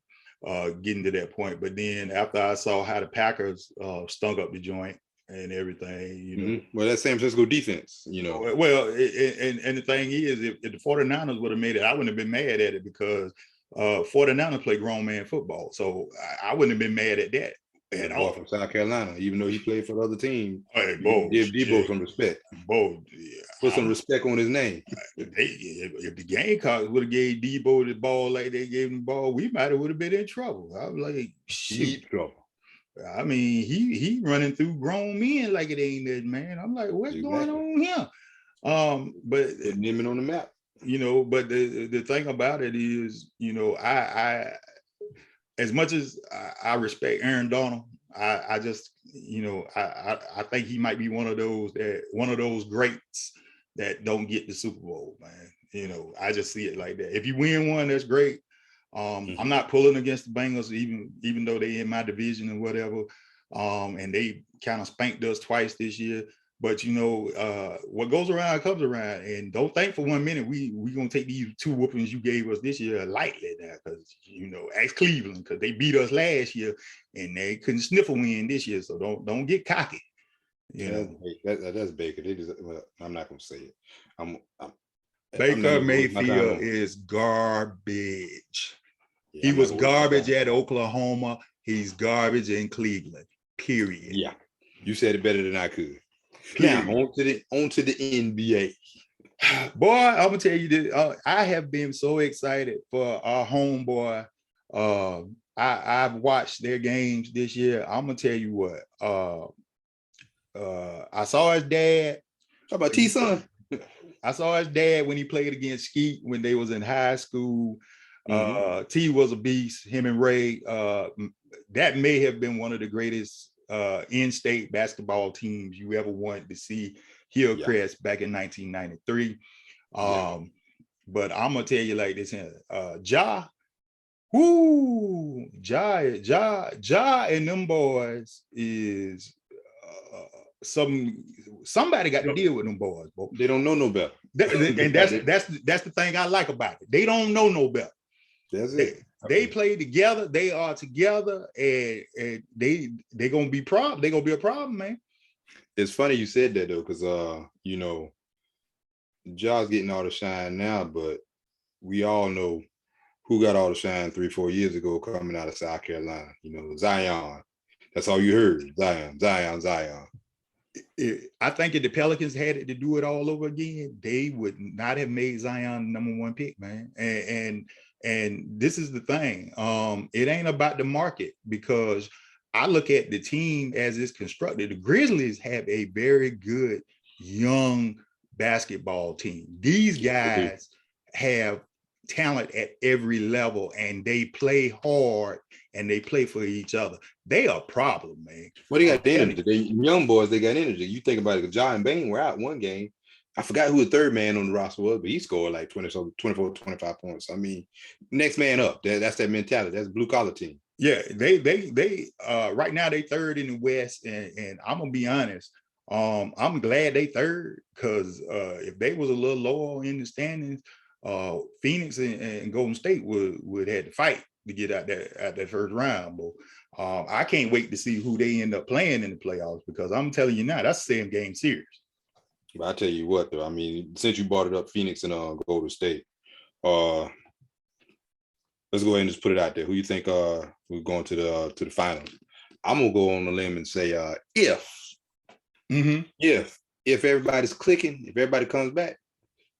getting to that point. But then after I saw how the Packers stunk up the joint and everything, you know. Well, that's San Francisco defense, you know. Well, and the thing is, if the 49ers would have made it, I wouldn't have been mad at it because 49ers play grown man football. So I wouldn't have been mad at that. And all from South Carolina, even though he played for the other team, hey, give Debo some respect. Put some respect on his name. If the Gamecocks would have gave Debo the ball like they gave him the ball, we might have would have been in trouble. I was like, shit. Trouble. I mean, he running through grown men like it ain't that, man. I'm like, what's going on here? But name it on the map. You know, but the thing about it is, you know, I as much as I respect Aaron Donald, I just, you know, I think he might be one of those greats that don't get the Super Bowl, man. You know, I just see it like that. If you win one, that's great. I'm not pulling against the Bengals, even though they in my division and whatever. And they kind of spanked us twice this year. But you know, what goes around comes around, and don't think for 1 minute we gonna take these 2 whoopings you gave us this year lightly now, because you know, ask Cleveland, because they beat us last year and they couldn't sniff a win this year. So don't get cocky. You know, that's Baker. Well, I'm not gonna say it. Baker Mayfield is garbage. He was garbage at Oklahoma. He's garbage in Cleveland. Period. Yeah, you said it better than I could. Now, on to the NBA. Boy, I'm gonna tell you this. I have been so excited for our homeboy. I've watched their games this year. I'm gonna tell you what. I saw his dad. How about T-Son? I saw his dad when he played against Skeet when they was in high school. T was a beast. Him and Ray. That may have been one of the greatest in-state basketball teams you ever wanted to see. Hillcrest back in 1993. But I'm gonna tell you like this here. Ja and them boys is somebody got to deal with them boys. Bro. They don't know no better. And that's the thing I like about it. They don't know no better. That's it. They play together. They are together, and they gonna be problem. They gonna be a problem, man. It's funny you said that though, because you know, Ja's getting all the shine now, but we all know who got all the shine 3-4 years ago coming out of South Carolina. You know, Zion. That's all you heard. Zion, Zion, Zion. I think if the Pelicans had it to do it all over again, they would not have made Zion the #1 pick, man. And this is the thing. It ain't about the market, because I look at the team as it's constructed. The Grizzlies have a very good young basketball team. These guys have talent at every level, and they play hard and they play for each other. They are a problem, man. Well, they got the energy. They young boys, they got energy. You think about it, John and Bain were out one game. I forgot who the third man on the roster was, but he scored like 24, 25 points. I mean, next man up. That's that mentality. That's blue collar team. Yeah, they right now they third in the West, and I'm gonna be honest. I'm glad they third, because if they was a little lower in the standings, Phoenix and Golden State would have to fight to get out that first round. But I can't wait to see who they end up playing in the playoffs, because I'm telling you now, that's the same game series. But I tell you what, though, I mean, since you brought it up, Phoenix and Golden State, let's go ahead and just put it out there. Who you think we're going to the finals? I'm gonna go on the limb and say if everybody's clicking, if everybody comes back,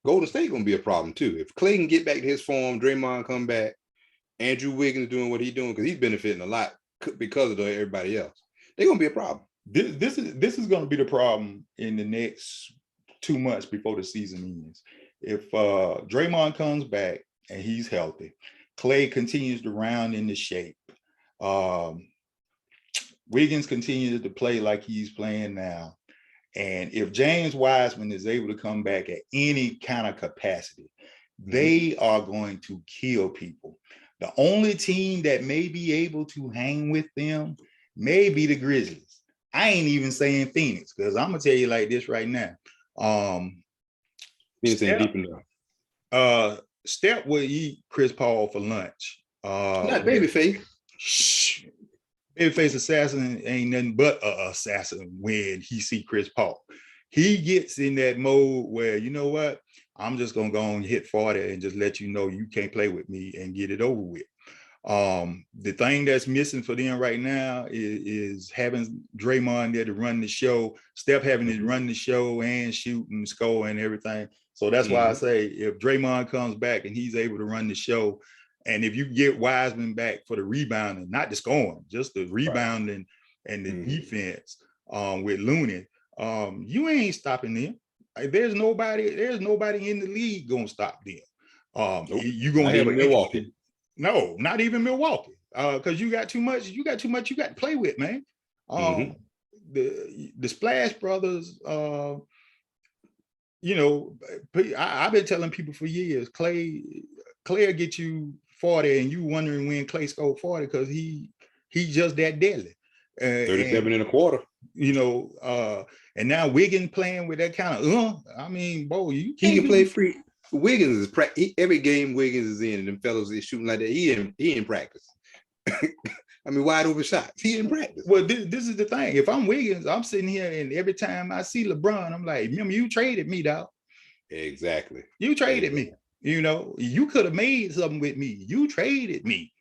Golden State gonna be a problem too. If Clay can get back to his form, Draymond come back, Andrew Wiggins doing what he's doing, because he's benefiting a lot because of everybody else, they're gonna be a problem. This is going to be the problem in the next 2 months before the season ends. If Draymond comes back and he's healthy, Clay continues to round into shape, Wiggins continues to play like he's playing now, and if James Wiseman is able to come back at any kind of capacity, they are going to kill people. The only team that may be able to hang with them may be the Grizzlies. I ain't even saying Phoenix, because I'm gonna tell you like this right now. Phoenix ain't deep enough. Steph will eat Chris Paul for lunch. Not babyface. Shh. Babyface assassin ain't nothing but an assassin when he see Chris Paul. He gets in that mode where, you know what, I'm just gonna go on and hit 40 and just let you know you can't play with me and get it over with. The thing that's missing for them right now is having Draymond there to run the show, Steph having to run the show and shoot and score and everything. So that's why I say if Draymond comes back and he's able to run the show, and if you get Wiseman back for the rebounding, not the scoring, just the rebounding and the defense with Looney, you ain't stopping them. There's nobody in the league gonna stop them. You gonna have Milwaukee. No, not even Milwaukee, because you got too much you got to play with, man. The Splash Brothers, you know, I've been telling people for years, Clay will get you 40, and you wondering when Clay scored 40, because he's just that deadly. 37 and a quarter. You know, and now Wiggins playing with that kind of, I mean, boy, he can play free. Wiggins is every game Wiggins is in, and them fellows is shooting like that. He in practice. I mean, wide open shots. He in practice. Well, this is the thing. If I'm Wiggins, I'm sitting here, and every time I see LeBron, I'm like, remember, you traded me, dog. Exactly. You traded me. You know, you could have made something with me. You traded me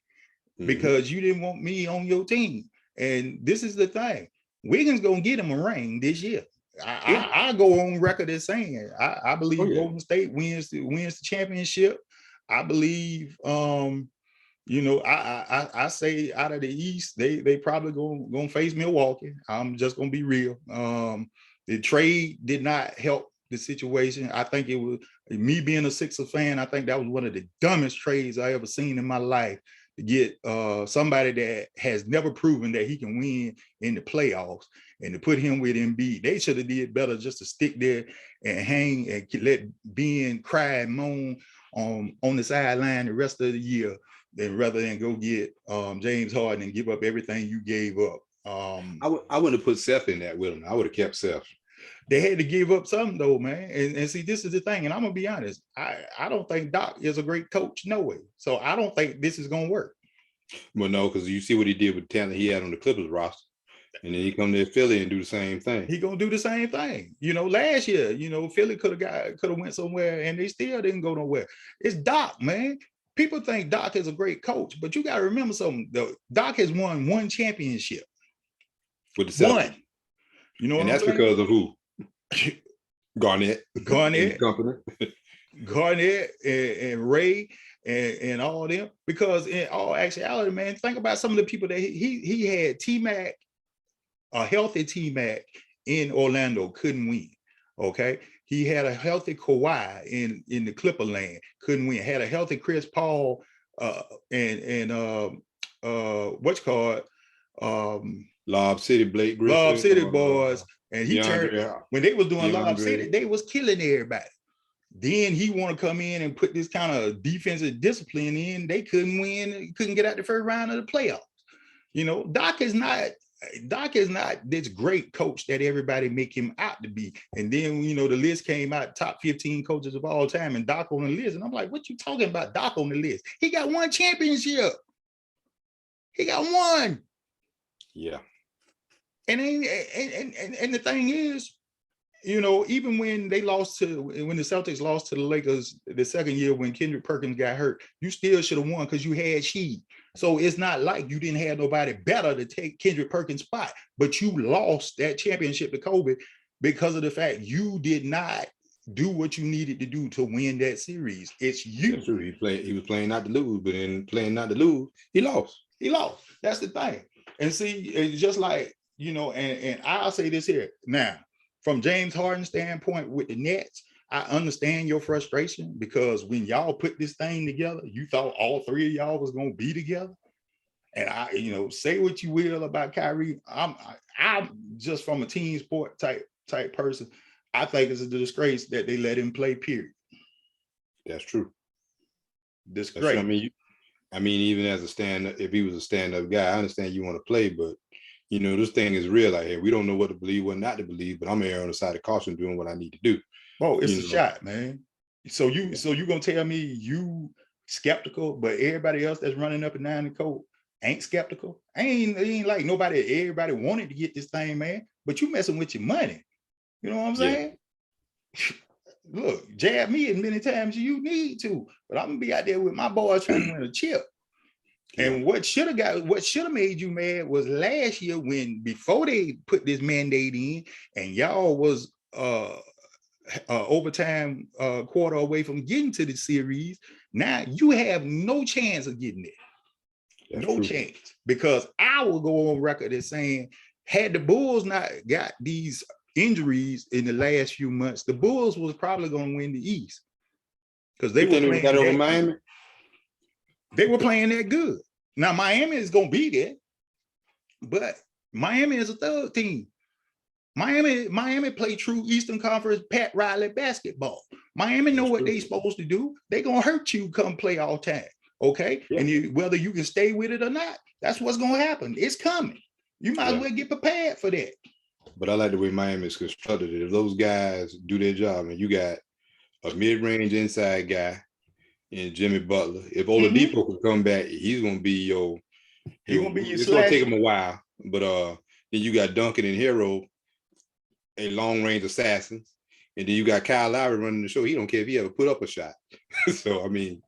because you didn't want me on your team. And this is the thing. Wiggins gonna get him a ring this year. I go on record as saying I believe Golden State wins the championship. I believe you know, I say out of the East, they probably gonna face Milwaukee. I'm just gonna be real. The trade did not help the situation. I think it was, me being a Sixers fan, I think that was one of the dumbest trades I ever seen in my life, to get somebody that has never proven that he can win in the playoffs, and to put him with Embiid. They should have did better just to stick there and hang and let Ben cry and moan on the sideline the rest of the year, rather than go get James Harden and give up everything you gave up. I wouldn't have put Seth in that with him. I would have kept Seth. They had to give up something though, man. And see, this is the thing. And I'm gonna be honest. I don't think Doc is a great coach, no way. So I don't think this is gonna work. Well, no, because you see what he did with the talent he had on the Clippers roster. And then he come to Philly and do the same thing. He gonna do the same thing. Last year, Philly could have went somewhere and they still didn't go nowhere. It's Doc, man. People think Doc is a great coach, but you got to remember something. Doc has won one championship with the Celtics. One. And that's because of who? Garnett and company. Garnett and Ray and all them. Because in all actuality, man, think about some of the people that he had. T-Mac, a healthy T-Mac in Orlando couldn't win. Okay. He had a healthy Kawhi in the Clipper land, couldn't win. Had a healthy Chris Paul and what's called Lob City Blake Griffin. Lob City boys. And he turned when they was doing Lob City, they was killing everybody. Then he want to come in and put this kind of defensive discipline in. They couldn't win, couldn't get out the first round of the playoffs. Doc is not this great coach that everybody make him out to be. And then, the list came out, top 15 coaches of all time, and Doc on the list. And I'm like, what you talking about, Doc on the list? He got one championship. He got one. Yeah. And the thing is, even when the Celtics lost to the Lakers the second year when Kendrick Perkins got hurt, you still should have won because you had Sheed. So it's not like you didn't have nobody better to take Kendrick Perkins' spot, but you lost that championship to Kobe because of the fact you did not do what you needed to do to win that series. It's you. That's true. He was playing not to lose, but in playing not to lose, he lost. That's the thing. And see, it's just like, and I'll say this here now, from James Harden's standpoint with the Nets, I understand your frustration because when y'all put this thing together, you thought all three of y'all was going to be together. And I, say what you will about Kyrie. I'm just from a team sport type person. I think it's a disgrace that they let him play, period. That's true. Disgrace. I mean, even as a stand-up, if he was a stand-up guy, I understand you want to play, but this thing is real out here. We don't know what to believe, what not to believe, but I'm here on the side of caution doing what I need to do. Oh, it's a shot, man. So you gonna tell me you skeptical, but everybody else that's running up and down the court ain't skeptical? Ain't like everybody wanted to get this thing, man. But you messing with your money. You know what I'm saying? Yeah. Look, jab me as many times as you need to, but I'm gonna be out there with my boys trying to win a chip. Yeah. And what should have made you mad was last year before they put this mandate in and y'all was overtime quarter away from getting to the series. Now you have no chance of getting it. That's no true. Chance. Because I will go on record as saying, had the Bulls not got these injuries in the last few months, the Bulls was probably going to win the East. Because they were playing that over Miami. They were playing that good. Now Miami is going to be there, but Miami is a third team. Miami play true Eastern Conference Pat Riley basketball. Miami know what they supposed to do. They gonna hurt you come playoff time, okay? Yeah. And whether you can stay with it or not, that's what's gonna happen. It's coming. You might as well get prepared for that. But I like the way Miami is constructed. If those guys do their job, and you got a mid-range inside guy in Jimmy Butler, if Oladipo can come back, he's gonna be your. It's gonna take him a while, but then you got Duncan and Hero, a long-range assassins, and then you got Kyle Lowry running the show. He don't care if he ever put up a shot. So I mean,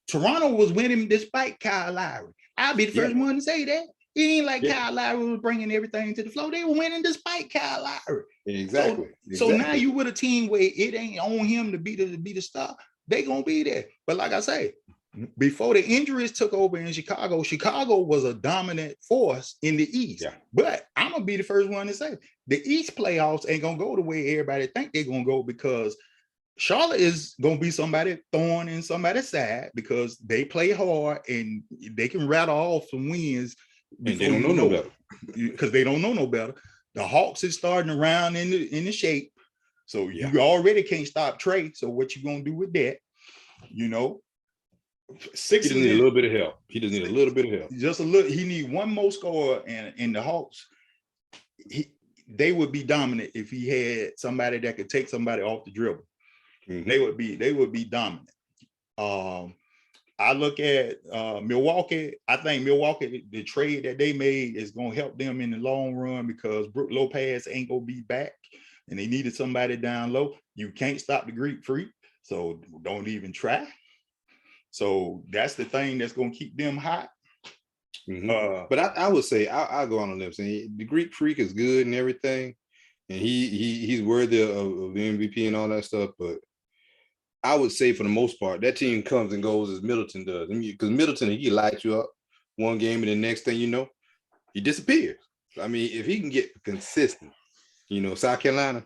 Toronto was winning despite Kyle Lowry. I'll be the first one to say that. It ain't like Kyle Lowry was bringing everything to the floor. They were winning despite Kyle Lowry. Exactly. So now you with a team where it ain't on him to be the star. They gonna be there. But like I say, before the injuries took over in Chicago was a dominant force in the East. Yeah. But I'm gonna be the first one to say the East playoffs ain't gonna go the way everybody think they're gonna go, because Charlotte is gonna be somebody thorn in somebody's side because they play hard and they can rattle off some wins. And they don't know no better. Because they don't know no better. The Hawks is starting around in the shape. So you already can't stop Trey. So what you gonna do with that? Sixers need a little bit of help. He just need a little bit of help. Just a little. He need one more score, and in the Hawks, they would be dominant if he had somebody that could take somebody off the dribble. Mm-hmm. They would be dominant. I look at Milwaukee. I think Milwaukee, the trade that they made is going to help them in the long run because Brook Lopez ain't going to be back and they needed somebody down low. You can't stop the Greek freak, so don't even try. So that's the thing that's going to keep them hot. But I would say I'll go on a limb saying the Greek freak is good and everything, and he's worthy of the MVP and all that stuff. But I would say for the most part, that team comes and goes as Middleton does. Because Middleton, he lights you up one game, and the next thing you know, he disappears. I mean, if he can get consistent, South Carolina,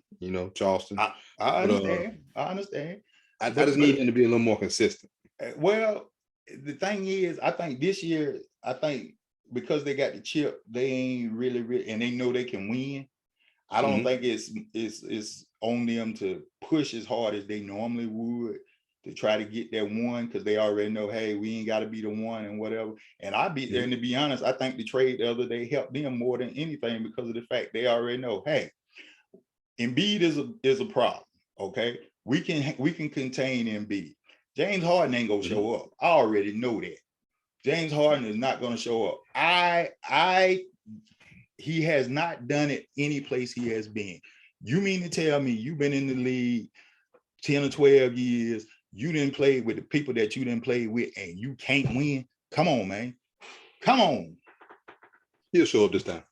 Charleston. I understand. I understand. I just need him to be a little more consistent. Well, the thing is, I think this year, because they got the chip, they ain't really, and they know they can win. I don't think it's on them to push as hard as they normally would to try to get that one because they already know, hey, we ain't got to be the one and whatever. And and to be honest, I think the trade the other day helped them more than anything because of the fact they already know, hey, Embiid is a problem. Okay, we can contain Embiid. James Harden ain't gonna show up. I already know that. James Harden is not gonna show up. He has not done it any place he has been. You mean to tell me you've been in the league 10 or 12 years, you didn't play with the people that you didn't play with and you can't win? Come on, man. Come on. He'll show up this time.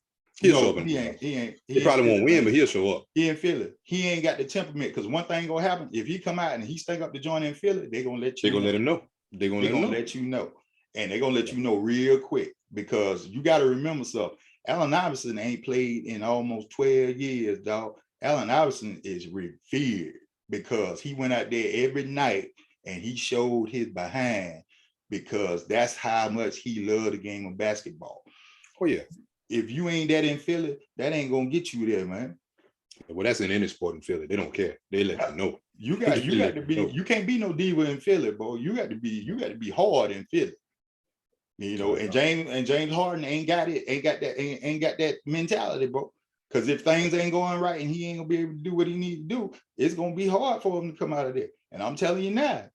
He'll show up. He probably won't win, but he'll show up. He in Philly. He ain't got the temperament because one thing gonna happen, if he come out and he stink up the joint in Philly, they're gonna let you let him know. They're gonna let you know. And they're gonna let you know real quick because you got to remember something. Allen Iverson ain't played in almost 12 years, dog. Allen Iverson is revered because he went out there every night and he showed his behind because that's how much he loved the game of basketball. Oh, yeah. If you ain't that in Philly, that ain't going to get you there, man. Well, that's in any sport in Philly. They don't care. They let you know. You got to be, you can't be no diva in Philly, bro. You got to be hard in Philly. And James Harden ain't got that mentality, bro. Because if things ain't going right and he ain't gonna be able to do what he needs to do, it's gonna be hard for him to come out of there. And I'm telling you now,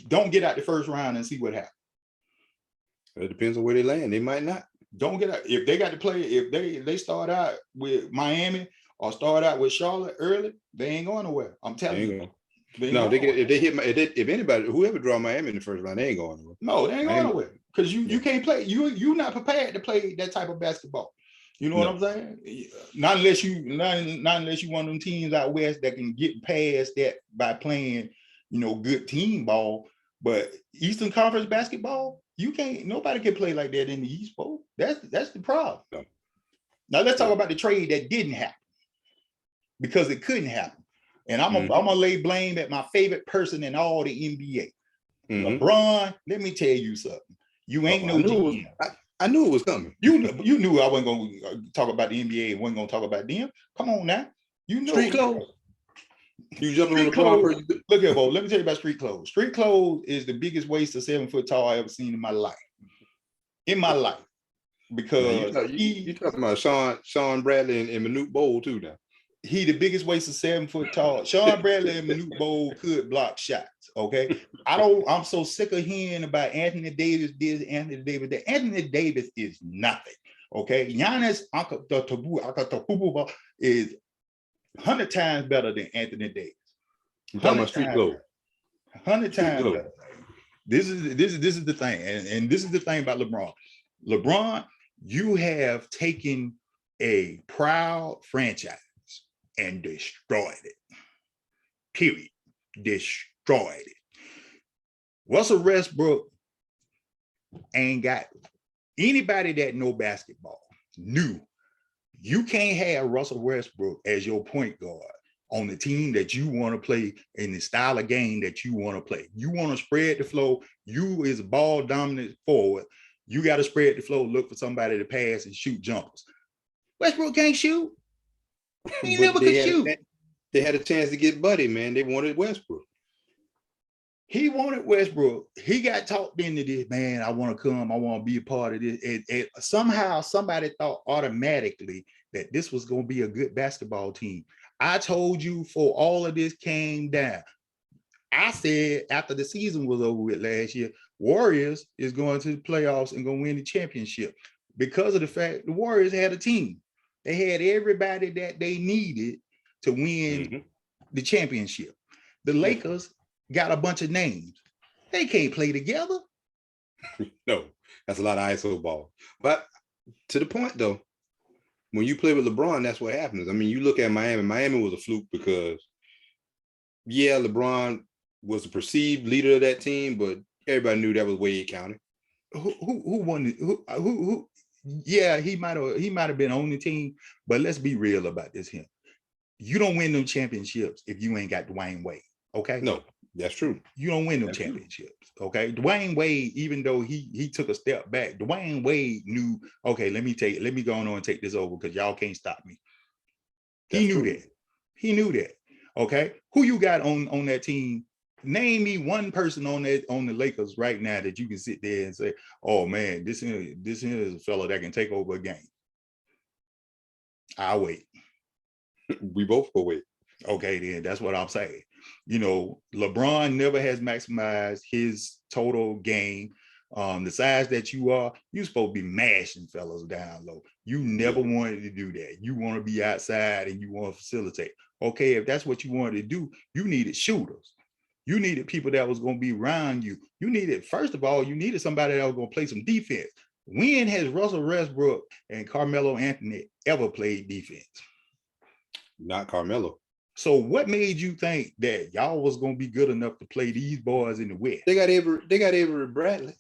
don't get out the first round and see what happens. It depends on where they land. They might not. Don't get out. If they got to play, if they start out with Miami or start out with Charlotte early, they ain't going nowhere. I'm telling you. If anybody, whoever draw Miami in the first round, they ain't going nowhere. No, they ain't going nowhere. Because you can't play. You're not prepared to play that type of basketball. You know what I'm saying? Not unless you one of them teams out west that can get past that by playing, good team ball. But Eastern Conference basketball, you can't. Nobody can play like that in the East, bro. That's the problem. No. Now let's talk about the trade that didn't happen because it couldn't happen. And I'm gonna lay blame at my favorite person in all the NBA, LeBron. Let me tell you something. You ain't no GM. I knew it was coming. You knew I wasn't going to talk about the NBA and wasn't going to talk about them. Come on now. You know. Street clothes. You jumping on the clothes. Look here, Bo. Let me tell you about street clothes. Street clothes is the biggest waste of 7 foot tall I ever seen in my life. Because you talking about Sean Bradley and Manute Bol too now. He the biggest waste of 7 foot tall. Sean Bradley and Manute Bol could block shots. Okay. I'm so sick of hearing about Anthony Davis this, Anthony Davis that. Anthony Davis is nothing. Okay. Giannis Antetokounmpo is 100 times better than Anthony Davis. I'm talking about street clothes. 100 times better. This is the thing. And this is the thing about LeBron. LeBron, you have taken a proud franchise and destroyed it. Period. Destroyed it. Russell Westbrook ain't got anybody that know basketball knew you can't have Russell Westbrook as your point guard on the team that you want to play in the style of game that you want to play. You want to spread the flow. You is ball dominant forward. You got to spread the flow, look for somebody to pass and shoot jumpers. Westbrook can't shoot. He never could shoot. They had a chance to get Buddy, man. They wanted Westbrook. He wanted Westbrook. He got talked into this, man. I want to come. I want to be a part of this. And somehow somebody thought automatically that this was going to be a good basketball team. I told you before all of this came down, I said after the season was over with last year, Warriors is going to the playoffs and going to win the championship because of the fact the Warriors had a team. They had everybody that they needed to win the championship. The Lakers got a bunch of names. They can't play together. No, that's a lot of ISO ball. But to the point, though, when you play with LeBron, that's what happens. I mean, you look at Miami. Miami was a fluke because, yeah, LeBron was the perceived leader of that team, but everybody knew that was Wade County. Who won? Who? Yeah, he might have been on the team, but let's be real about this here. You don't win them championships if you ain't got Dwayne Wade. Okay. No, that's true. You don't win them championships. True. Okay. Dwayne Wade, even though he took a step back, Dwayne Wade knew, okay, let me go on and take this over because y'all can't stop me. He knew that. He knew that. Okay. Who you got on that team? Name me one person on the Lakers right now that you can sit there and say, oh man, this is a fellow that can take over a game. I'll wait. We both will wait. Okay, then that's what I'm saying. You know, LeBron never has maximized his total game. The size that you're supposed to be mashing fellas down low. You never wanted to do that. You want to be outside and you want to facilitate. Okay, if that's what you wanted to do, you needed shooters. You needed people that was going to be around you. First of all, you needed somebody that was going to play some defense. When has Russell Westbrook and Carmelo Anthony ever played defense? Not Carmelo. So what made you think that y'all was going to be good enough to play these boys in the West? They got Avery Bradley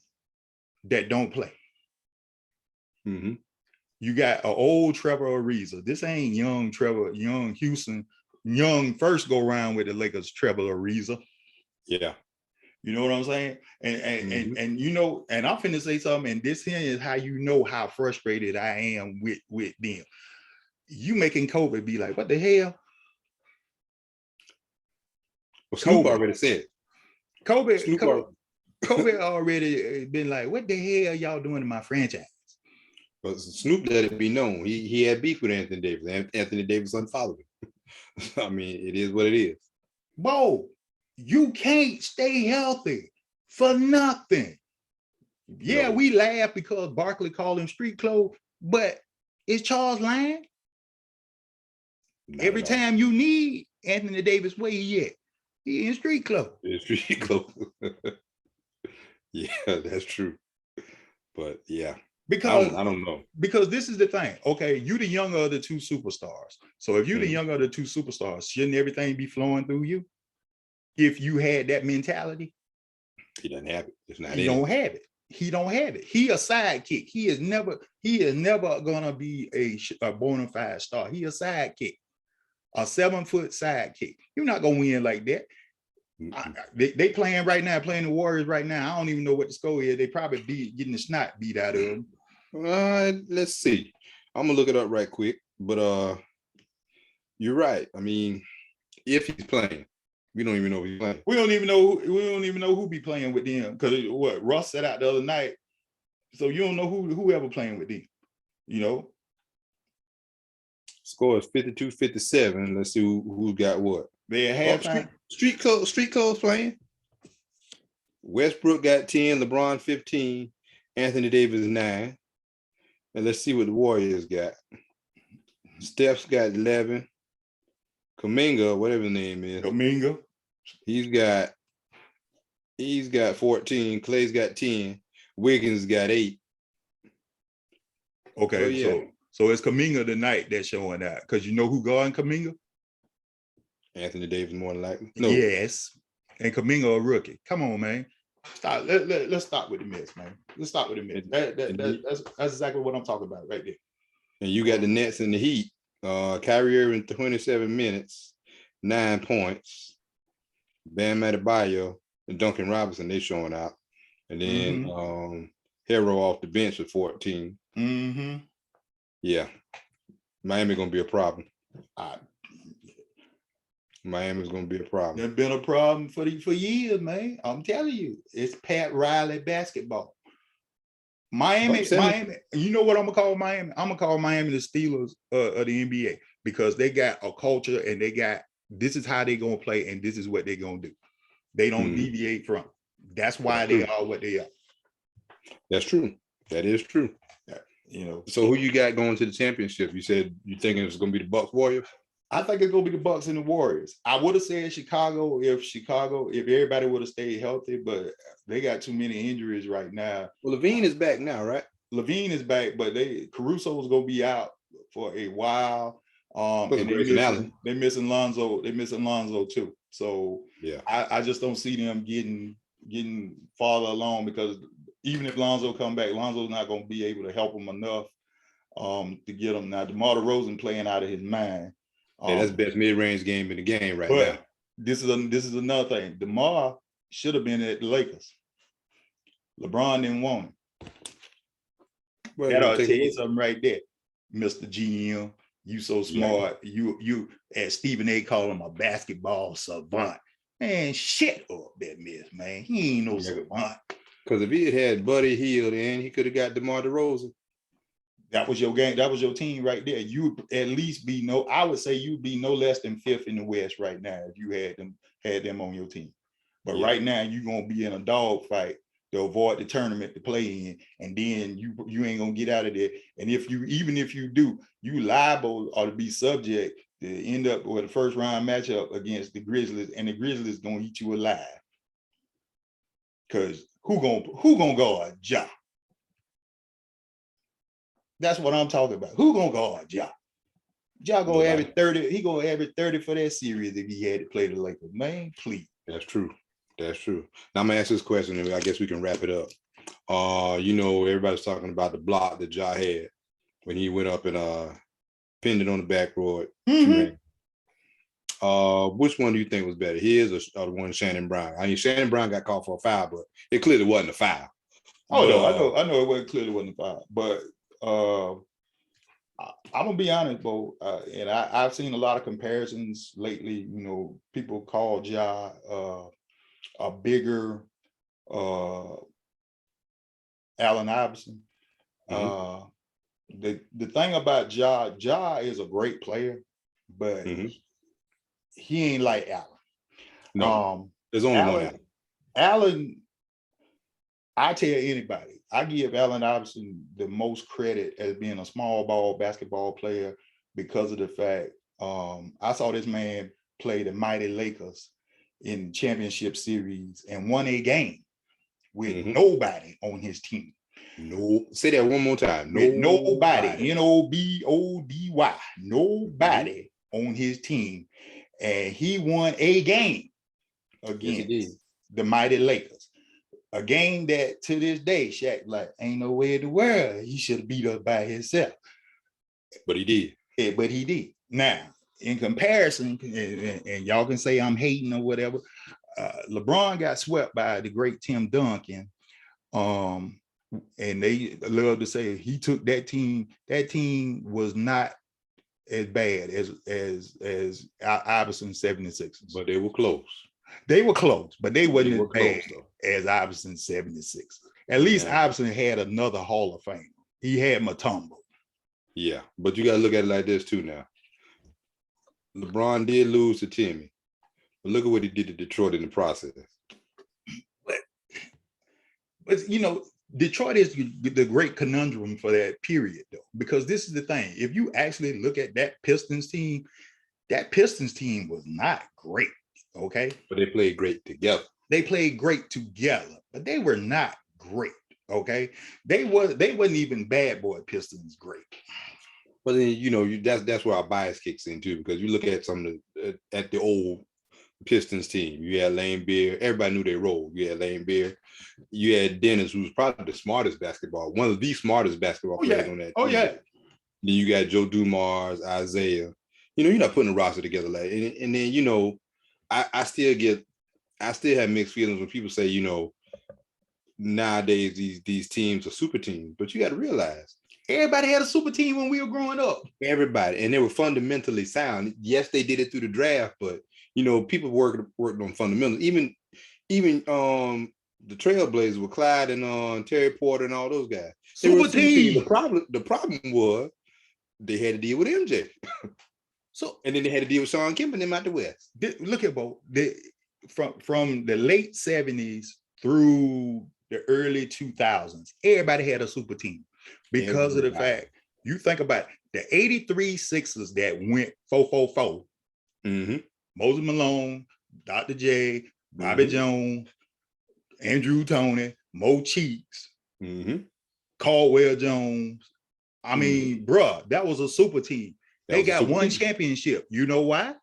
that don't play. Mm-hmm. You got an old Trevor Ariza. This ain't young Trevor, young Houston, young first go round with the Lakers Trevor Ariza. Yeah. You know what I'm saying? And you know, and I'm finna say something, and this here is how you know how frustrated I am with them. You making Kobe be like, what the hell? Well, Snoop already said. Kobe already been like, what the hell y'all doing to my franchise? But Snoop let it be known. He had beef with Anthony Davis. Anthony Davis unfollowed him. I mean, it is what it is. Bo, you can't stay healthy for nothing. Yeah, we laugh because Barkley called him street clothes, but is Charles lying? Every time you need Anthony Davis, where he at? He in street clothes. In street clothes. Yeah, that's true. But yeah, because I don't know. Because this is the thing. Okay, you the younger of the two superstars. So if you the younger of the two superstars, shouldn't everything be flowing through you? If you had that mentality, he doesn't have it. It's not. He don't have it. He don't have it. He a sidekick. He is never gonna be a bona fide star. He a sidekick, a 7-foot sidekick. You're not gonna win like that. They playing right now, playing the Warriors right now. I don't even know what the score is. They probably be getting the snot beat out of them. Let's see. I'm gonna look it up right quick. But you're right. I mean, if he's playing, we don't even know if he's playing. We don't even know who be playing with them because what Russ said out the other night. So you don't know whoever playing with them. You know. Score is 52-57. Let's see who got what. They at halftime. Street clothes playing. Westbrook got 10, LeBron 15, Anthony Davis 9. And let's see what the Warriors got. Steph's got 11. Kuminga, whatever his name is. Kuminga. He's got 14. Clay's got 10. Wiggins got 8. Okay, so it's Kuminga tonight that's showing out. Because you know who guarding Kuminga? Anthony Davis more than likely. No. Yes. And Kuminga a rookie. Come on, man. Stop. Let's stop with the mess, man. Let's stop with the mess. That's exactly what I'm talking about right there. And you got the Nets and the Heat. Kyrie Irving 27 minutes, 9 points. Bam Adebayo and Duncan Robinson, they showing out. And then Hero off the bench with 14. Mm-hmm. Yeah. Miami gonna be a problem. Miami's gonna be a problem. It's been a problem for years, man. I'm telling you, it's Pat Riley basketball. Miami. You know what I'm gonna call Miami? I'm gonna call Miami the Steelers of the NBA because they got a culture and they got this is how they gonna play and this is what they gonna do. They don't deviate from. That's why they are what they are. That's true. That is true. You know. So who you got going to the championship? You said you thinking it's going to be the Bucks Warriors? I think it's going to be the Bucks and the Warriors. I would have said Chicago if everybody would have stayed healthy, but they got too many injuries right now. Well, Levine is back now, right? Levine is back, but Caruso is going to be out for a while. And they missing Lonzo. They missing Lonzo too. So yeah, I just don't see them getting farther along, because even if Lonzo come back, Lonzo's not going to be able to help them enough to get them. Now, DeMar DeRozan playing out of his mind. That's the best mid-range game in the game right now. This is another thing. DeMar should have been at the Lakers. LeBron didn't want him. Well, that'll tell you something right there, Mr. GM. You so smart. Yeah. You as Stephen A. called him a basketball savant. Man, shut up that mess, man. He ain't no savant. Because if he had Buddy Hield and he could have got DeMar DeRozan. That was your game. That was your team right there. You at least I would say you'd be no less than 5th in the West right now if you had them on your team. But right now you're gonna be in a dog fight to avoid the tournament to play in, and then you ain't gonna get out of there. And even if you do, you liable or to be subject to end up with a first round matchup against the Grizzlies, and the Grizzlies gonna eat you alive. Because who gonna guard Ja? That's what I'm talking about. Who gonna guard Ja? Ja gonna average 30. He gonna average 30 for that series if he had to play the Lakers. Man, please. That's true. That's true. Now I'm gonna ask this question, and I guess we can wrap it up. Everybody's talking about the block that Ja had when he went up and pinned it on the backboard. Mm-hmm. Which one do you think was better, his or the one Shannon Brown? I mean, Shannon Brown got called for a foul, but it clearly wasn't a foul. Oh no, I know it clearly wasn't a foul, but I'm gonna be honest, Bo, and I've seen a lot of comparisons lately. People call Ja a bigger Allen Iverson. The thing about Ja is a great player, but he ain't like Allen. No, there's only one Allen. Allen, I tell anybody, I give Allen Iverson the most credit as being a small ball basketball player because of the fact I saw this man play the mighty Lakers in championship series and won a game with nobody on his team. No, say that one more time. Nobody. Nobody. Nobody on his team, and he won a game against the mighty Lakers. A game that to this day, Shaq ain't no way in the world he should have beat us by himself. But he did. Yeah, but he did. Now, in comparison, and y'all can say I'm hating or whatever, LeBron got swept by the great Tim Duncan. And they love to say he took that team. That team was not as bad as Iverson 76ers. But they were close. They were close, but they wasn't as bad as Iverson 76ers. At least Iverson had another Hall of Fame. He had Mutombo. Yeah, but you got to look at it like this too now. LeBron did lose to Timmy, but look at what he did to Detroit in the process. But Detroit is the great conundrum for that period, though, because this is the thing. If you actually look at that Pistons team was not great, okay? But they played great together. They played great together, but they were not great, okay? They wasn't even bad boy Pistons great. But then, that's where our bias kicks in too, because you look at at the old Pistons team. You had Lane Beer. Everybody knew their role. You had Lane Beer. You had Dennis, who was probably the smartest one of the smartest basketball players on that team. Oh, yeah. Then you got Joe Dumars, Isaiah. You're not putting a roster together like that. And then, I still have mixed feelings when people say, nowadays these teams are super teams. But you got to realize, everybody had a super team when we were growing up. Everybody. And they were fundamentally sound. Yes, they did it through the draft, but people worked on fundamentals. Even the Trailblazers with Clyde and Terry Porter and all those guys. Super team. The problem was they had to deal with MJ. And then they had to deal with Sean Kemp and them out the West. Look at both. from the late 70s through the early 2000s, everybody had a super team because of the fact, you think about the 83 Sixers that went 4-4-4. Moses Malone, Dr. J, Bobby Jones, Andrew Toney, Mo Cheeks, Caldwell Jones. I mean, bruh, that was a super team. They got one championship. You know why?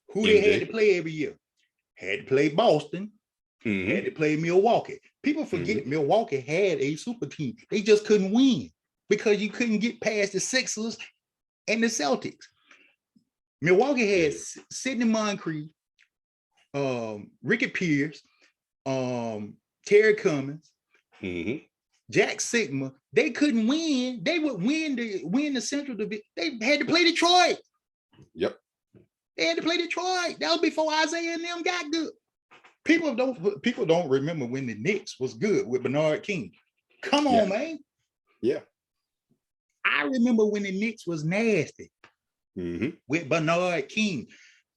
Who they had to play every year? Had to play Boston, had to play Milwaukee. People forget Milwaukee had a super team. They just couldn't win because you couldn't get past the Sixers and the Celtics. Milwaukee had Sidney Moncrief, Ricky Pierce, Terry Cummings, Jack Sigma. They couldn't win. They would win the Central Division. They had to play Detroit. Yep. They had to play Detroit. That was before Isaiah and them got good. People don't remember when the Knicks was good with Bernard King. Come on, man. Yeah. I remember when the Knicks was nasty with Bernard King.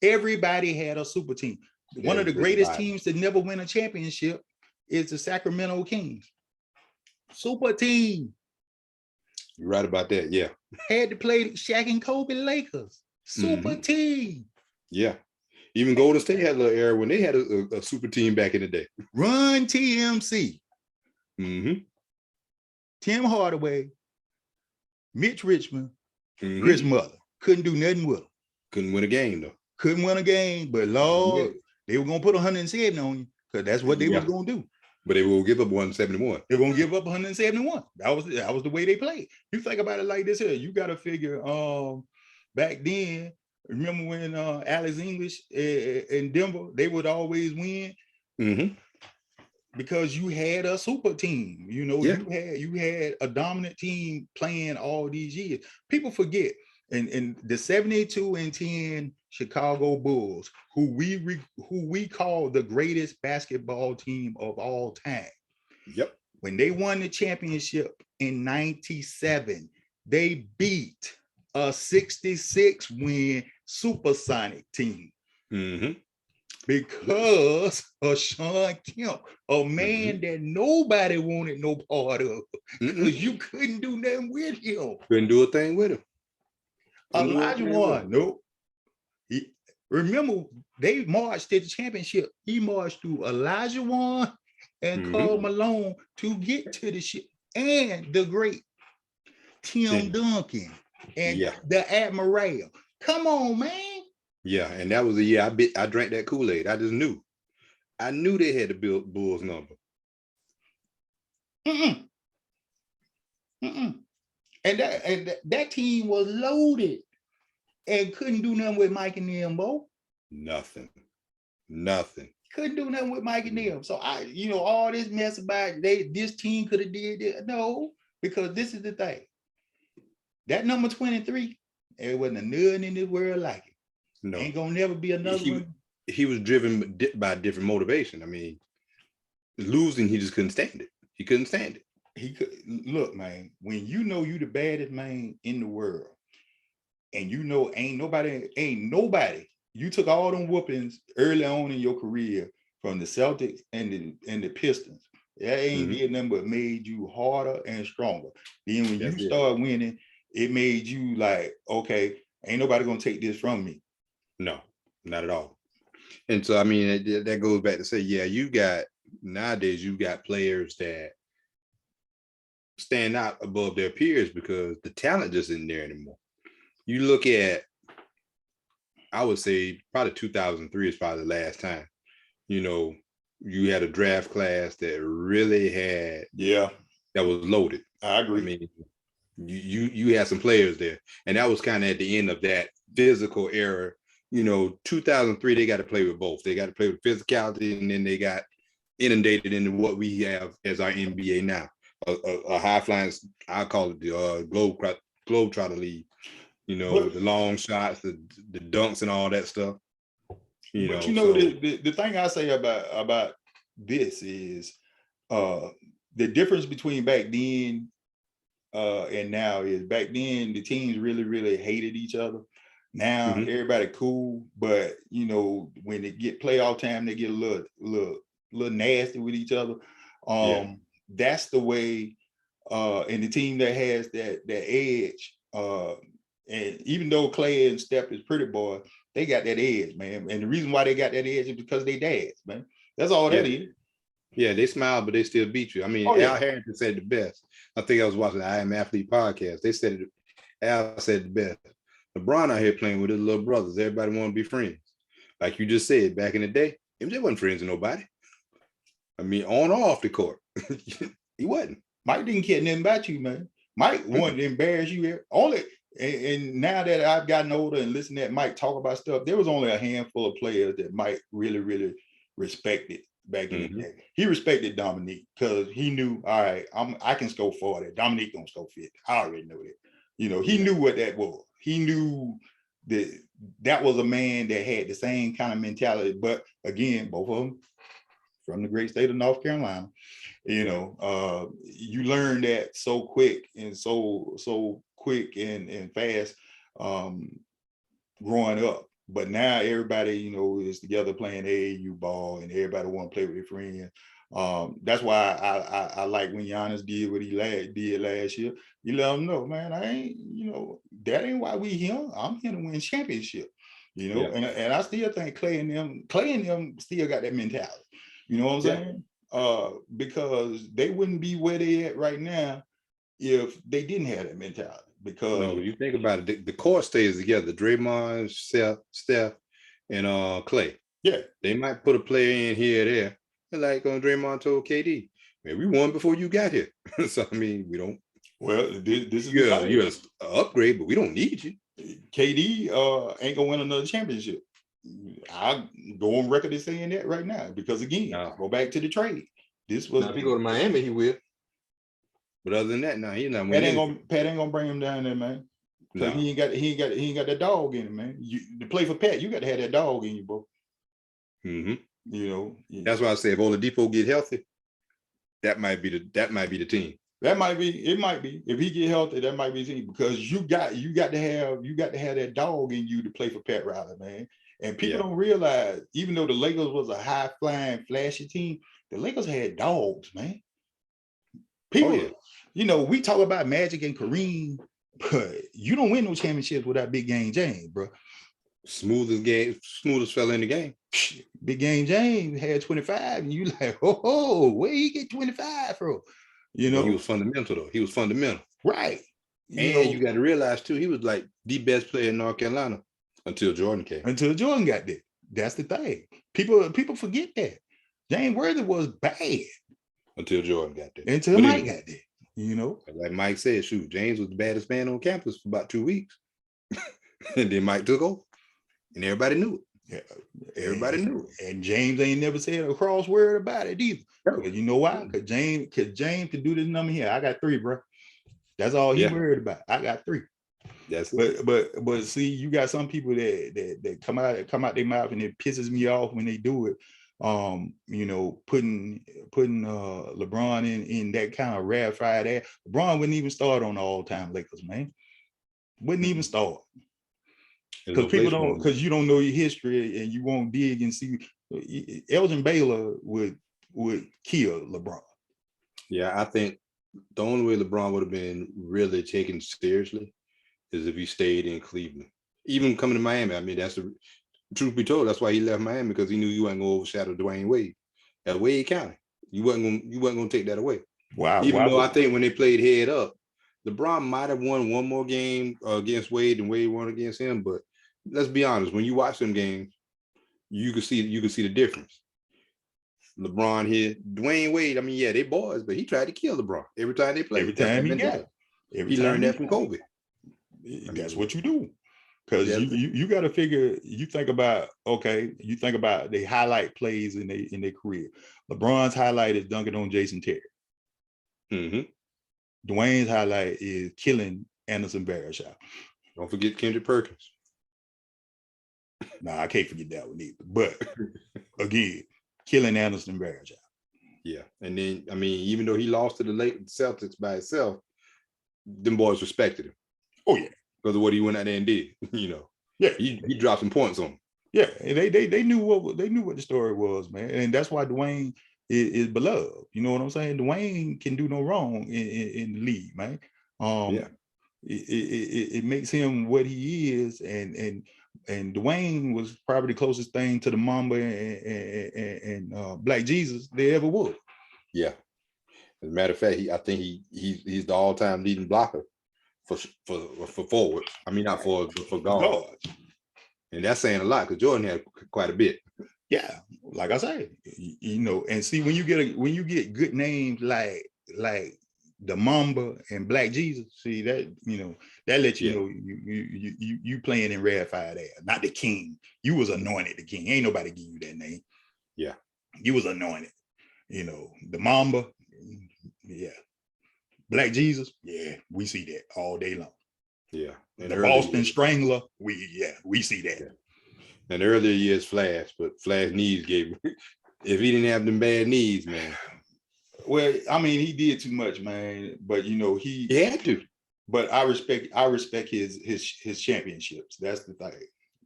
Everybody had a super team. One of the greatest teams to never win a championship is the Sacramento Kings. Super team. You're right about that. Yeah. Had to play Shaq and Kobe Lakers. Super team. Yeah. Even Golden State had a little era when they had a super team back in the day. Run TMC. Tim Hardaway, Mitch Richmond, Chris Mother. Couldn't do nothing with them. Couldn't win a game, though. Couldn't win a game, but Lord, they were going to put 107 on you because that's what they was going to do. But they will give up 171. They're going to give up 171. That was the way they played. You think about it like this here. You got to figure back then, remember when Alex English in Denver, they would always win because you had a super team. You know, you had a dominant team playing all these years. People forget. And the 72-10 Chicago Bulls, who we call the greatest basketball team of all time. Yep. When they won the championship in 97, they beat a 66-win supersonic team. Because of Sean Kemp, a man that nobody wanted no part of, because you couldn't do nothing with him. Couldn't do a thing with him. Olajuwon, nope. Remember, they marched to the championship. He marched through Olajuwon and Karl Malone to get to the ship. And the great Tim Duncan and the Admiral. Come on, man. Yeah, and that was the year I drank that Kool-Aid. I just knew. I knew they had the Bulls number. And that team was loaded and couldn't do nothing with Mike and them, Bo. Nothing. Couldn't do nothing with Mike and them. So all this mess about this team could have did it. No, because this is the thing. That number 23, there wasn't a nothing in this world like it. No. Ain't gonna never be another one. He was driven by different motivation. I mean, losing, he just couldn't stand it. He couldn't stand it. He could look, man, when you know you the baddest man in the world, and you know ain't nobody, you took all them whoopings early on in your career from the Celtics and the Pistons. That ain't did nothing but made you harder and stronger. Then when you start winning, it made you like, okay, ain't nobody gonna take this from me. No, not at all. And so, I mean, that goes back to say, nowadays you got players that stand out above their peers because the talent just isn't there anymore. You look at, I would say probably 2003 is probably the last time, you had a draft class that really had, that was loaded. I agree. I mean, you had some players there, and that was kind of at the end of that physical era. 2003, they got to play with both. They got to play with physicality, and then they got inundated into what we have as our NBA now. A high flying, I call it the Globetrotter League. The long shots, the dunks, and all that stuff. The thing I say about this is the difference between back then and now is back then the teams really, really hated each other. Now everybody cool, but you know, when they get playoff time, they get a little nasty with each other. That's the way. And the team that has that edge, and even though Clay and Steph is pretty boy, they got that edge, man. And the reason why they got that edge is because they dads, man. That's all that is. Yeah, they smile, but they still beat you. I mean, Al Harrington said the best. I think I was watching the I Am Athlete podcast. They said Al said the best. LeBron out here playing with his little brothers. Everybody want to be friends. Like you just said, back in the day, MJ wasn't friends with nobody. I mean, on or off the court. He wasn't. Mike didn't care nothing about you, man. Mike wanted to embarrass you. And now that I've gotten older and listened to Mike talk about stuff, there was only a handful of players that Mike really, really respected back in the day. He respected Dominique because he knew, all right, I can score 40. Dominique gonna score 50. I already know that. You know, he knew what that was. He knew that was a man that had the same kind of mentality. But again, both of them from the great state of North Carolina. You know, you learn that so quick and so quick and fast growing up. But now everybody, you know, is together playing AAU ball, and everybody want to play with their friends. That's why I like when Giannis did what he did last year. You let them know, man, I ain't, you know, that ain't why we here. I'm here to win championship. You know, and I still think Clay and them still got that mentality. You know what I'm saying? Because they wouldn't be where they at right now if they didn't have that mentality. Because you think about it, the core stays together. Draymond, Steph, and Clay. Yeah, they might put a player in here or there. Like Draymond told KD, man, we won before you got here. So I mean, we don't. Well, this is you're an upgrade, but we don't need you. KD ain't gonna win another championship. I'll go on record as saying that right now, because again, go back to the trade. This was now, if he go to Miami, he will. But other than that, no, he's not winning. Pat ain't gonna bring him down there, man. Because he ain't got that dog in him, man. To play for Pat, you got to have that dog in you, bro. You know, that's why I say if Oladipo get healthy, that might be the team. It might be. If he get healthy, that might be the team, because you got to have that dog in you to play for Pat Riley, man. And people don't realize, even though the Lakers was a high flying, flashy team, the Lakers had dogs, man. People, you know, we talk about Magic and Kareem, but you don't win no championships without Big Game James, bro. Smoothest fella in the game. Big Game James had 25, and you like, oh, where you get 25 from? You know, he was fundamental though. He was fundamental, right? You got to realize too, he was like the best player in North Carolina until Jordan came. Until Jordan got there. That's the thing. People forget that James Worthy was bad until Jordan got there. Until Mike got there. You know, like Mike said, shoot, James was the baddest man on campus for about 2 weeks, and then Mike took over, and everybody knew it. Yeah, everybody knew it. And James ain't never said a cross word about it either. Because you know why? Because James could do this number here. I got 3, bro. That's all he worried about. I got 3. That's but see, you got some people that come out their mouth, and it pisses me off when they do it. You know, putting LeBron in that kind of rarefied air. LeBron wouldn't even start on the all-time Lakers, man. Wouldn't even start. Because you don't know your history, and you won't dig and see. Elgin Baylor would kill LeBron. Yeah, I think the only way LeBron would have been really taken seriously is if he stayed in Cleveland. Even coming to Miami, I mean, that's the truth be told. That's why he left Miami, because he knew you wasn't going to overshadow Dwayne Wade at Wade County. You wasn't going to take that away. Wow. Even though I think when they played head up, LeBron might have won one more game against Wade than Wade won against him. But let's be honest, when you watch them games, you can see the difference. LeBron here, Dwayne Wade, I mean, yeah, they boys, but he tried to kill LeBron every time they played. Every time he got it. He learned that from Kobe. That's what you do. Because you got to figure, you think about the highlight plays in their career. LeBron's highlight is dunking on Jason Terry. Dwayne's highlight is killing Anderson Varejao. Don't forget Kendrick Perkins. Nah, I can't forget that one either. But again, killing Anderson Varejao. Yeah, and then I mean, even though he lost to the Celtics by himself, them boys respected him. Oh yeah, because of what he went out there and did. You know. Yeah, he dropped some points on him. Yeah, and they knew what the story was, man, and that's why Dwayne is beloved. You know what I'm saying? Dwayne can do no wrong in the league, man. Yeah. It makes him what he is, and Dwayne was probably the closest thing to the Mamba and Black Jesus they ever would. Yeah. As a matter of fact, I think he's the all-time leading blocker for forwards. I mean, not forwards, but for guards. And that's saying a lot because Jordan had quite a bit. Yeah, like I say, you know, and see when you get good names like the Mamba and Black Jesus, see that, you know, that lets you know you playing in rarefied air, not the king. You was anointed the king. Ain't nobody give you that name. Yeah, you was anointed. You know, the Mamba, yeah. Black Jesus, yeah, we see that all day long. Yeah, and the Boston Strangler, we see that. Yeah. And earlier years, Flash, but Flash knees gave. If he didn't have them bad knees, man. Well, I mean, he did too much, man. But you know, he had to. But I respect his championships. That's the thing,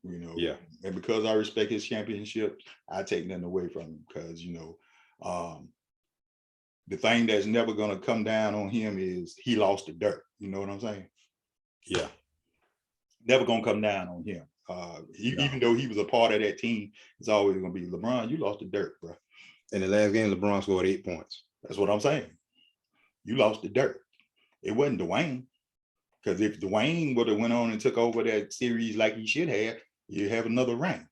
you know. Yeah. And because I respect his championships, I take nothing away from him because, you know, the thing that's never gonna come down on him is he lost the dirt. You know what I'm saying? Yeah. Never gonna come down on him. Even though he was a part of that team, it's always gonna be LeBron. You lost the dirt, bro. In the last game, LeBron scored 8 points. That's what I'm saying. You lost the dirt. It wasn't Dwayne. Because if Dwayne would have went on and took over that series like he should have, you have another ring.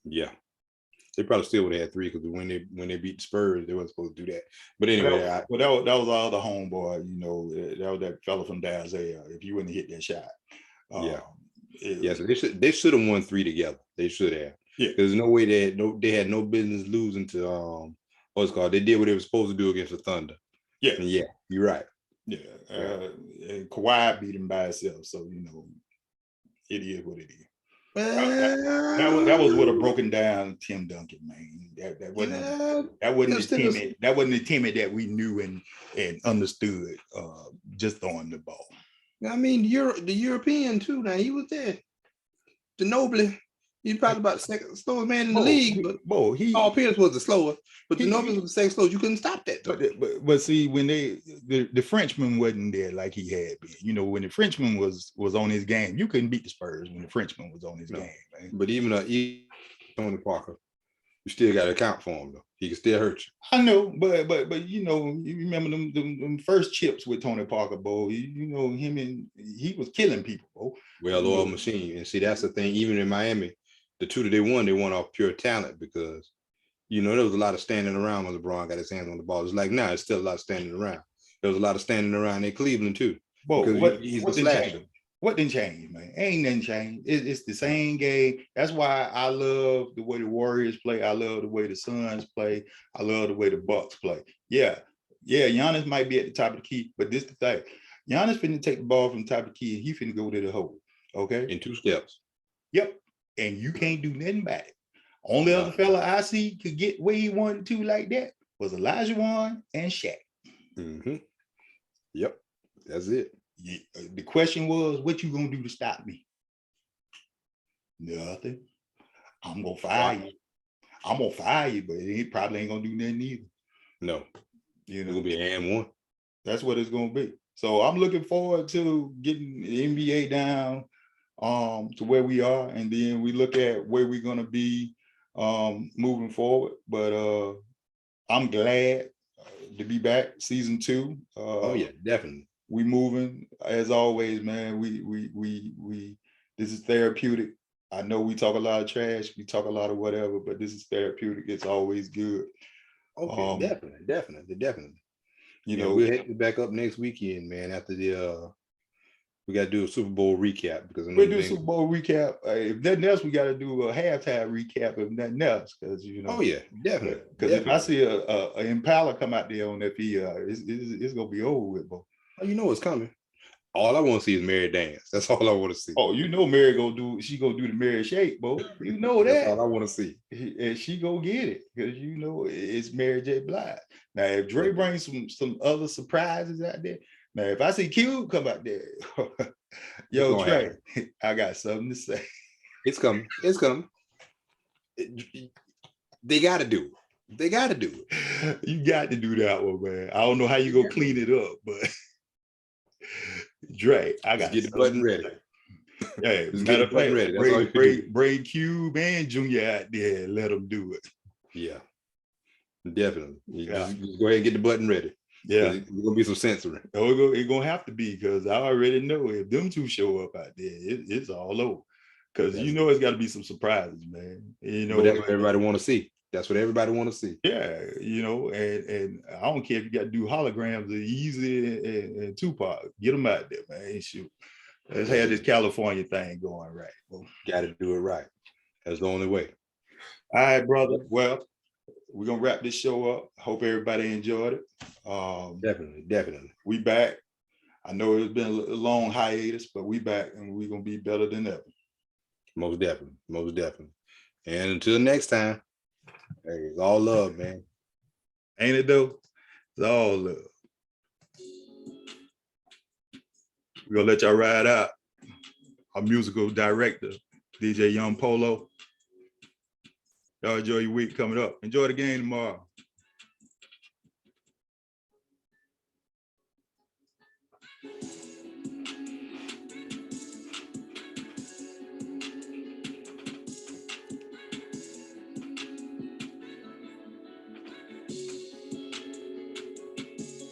Yeah, they probably still would have had 3 because when they beat the Spurs, they weren't supposed to do that. But anyway, that was all the homeboy. You know, that was that fella from Dallas. If you wouldn't hit that shot, so they should have won 3 together. They should have. Yeah, there's no way they had no business losing to what's it called. They did what they were supposed to do against the Thunder. Yeah, and yeah, you're right. Yeah, and Kawhi beat him by himself, so you know, it is what it is. That was what a broken down Tim Duncan, man. That wasn't the Timmy that we knew and understood. Just throwing the ball. I mean, the European too. Now he was there. Ginobili, he's probably about the second slowest man in the league. But Paul Pierce was the slower. But Ginobili was the second slowest. You couldn't stop that. But see, when the Frenchman wasn't there like he had been. You know, when the Frenchman was on his game, you couldn't beat the Spurs when the Frenchman was on his game, man. But even Tony Parker, you still got to account for him though. He can still hurt you. I know, but you know, you remember them first chips with Tony Parker, Bo. You know him, and he was killing people, Bo. Well-oiled machine. And see, that's the thing. Even in Miami, the 2 that they won off pure talent because, you know, there was a lot of standing around when LeBron got his hands on the ball. It's like now, it's still a lot of standing around. There was a lot of standing around in Cleveland too. Bo, what didn't change, man? Ain't nothing changed. It's the same game. That's why I love the way the Warriors play. I love the way the Suns play. I love the way the Bucks play. Yeah, Giannis might be at the top of the key, but this is the thing. Giannis finna take the ball from the top of the key and he finna go to the hole. Okay? In 2 steps. Yep. And you can't do nothing about it. Only other fella I see could get where he wanted to like that was Elijah Wan and Shaq. Mm-hmm. Yep. That's it. The question was, what you gonna do to stop me? Nothing. I'm gonna fire you. I'm gonna fire you, but it probably ain't gonna do nothing either. No. You know, it's gonna be an and one. That's what it's gonna be. So I'm looking forward to getting the NBA down to where we are, and then we look at where we're gonna be moving forward. But I'm glad to be back, season 2. Oh yeah, definitely. We moving as always, man. We this is therapeutic. I know we talk a lot of trash, we talk a lot of whatever, but this is therapeutic. It's always good. Okay, definitely. You know, we'll hit back up next weekend, man. After we got to do a Super Bowl recap because we'll do a Super Bowl recap. If nothing else, we got to do a halftime recap. If nothing else, because you know. Oh yeah, definitely. Because if I see a Impala come out there on that field, it's gonna be over with, bro. Oh, you know what's coming. All I want to see is Mary dance. That's all I want to see. Oh, you know Mary she gonna do the Mary shake, bro. You know that. That's all I want to see. And she gonna get it because you know it's Mary J. Blige. Now, if Dre brings some other surprises out there, now if I see Cube come out there, yo Trey, I got something to say. It's coming. It's coming. They got to do it. They got to do it. You got to do that one, man. I don't know how you gonna clean it up, but Dre, I got to get the button ready. Hey, Just matter of fact, ready. That's all you bring Cube and Junior out there and let them do it. Yeah, definitely. Just go ahead and get the button ready. Yeah, there's gonna be some censoring. It's gonna have to be, because I already know if them two show up out there, it's all over. Because it's got to be some surprises, man. But that's what everybody want to see. That's what everybody want to see. Yeah, and I don't care if you got to do holograms, Easy and Tupac. Get them out there, man. Shoot. Let's have this California thing going right. Got to do it right. That's the only way. All right, brother. Well, we're gonna wrap this show up. Hope everybody enjoyed it. Definitely. We back. I know it's been a long hiatus, but we back and we're gonna be better than ever. Most definitely. And until next time, hey, it's all love, man. Ain't it though? It's all love. We're gonna let y'all ride out. Our musical director, DJ Young Polo. Y'all enjoy your week coming up. Enjoy the game tomorrow.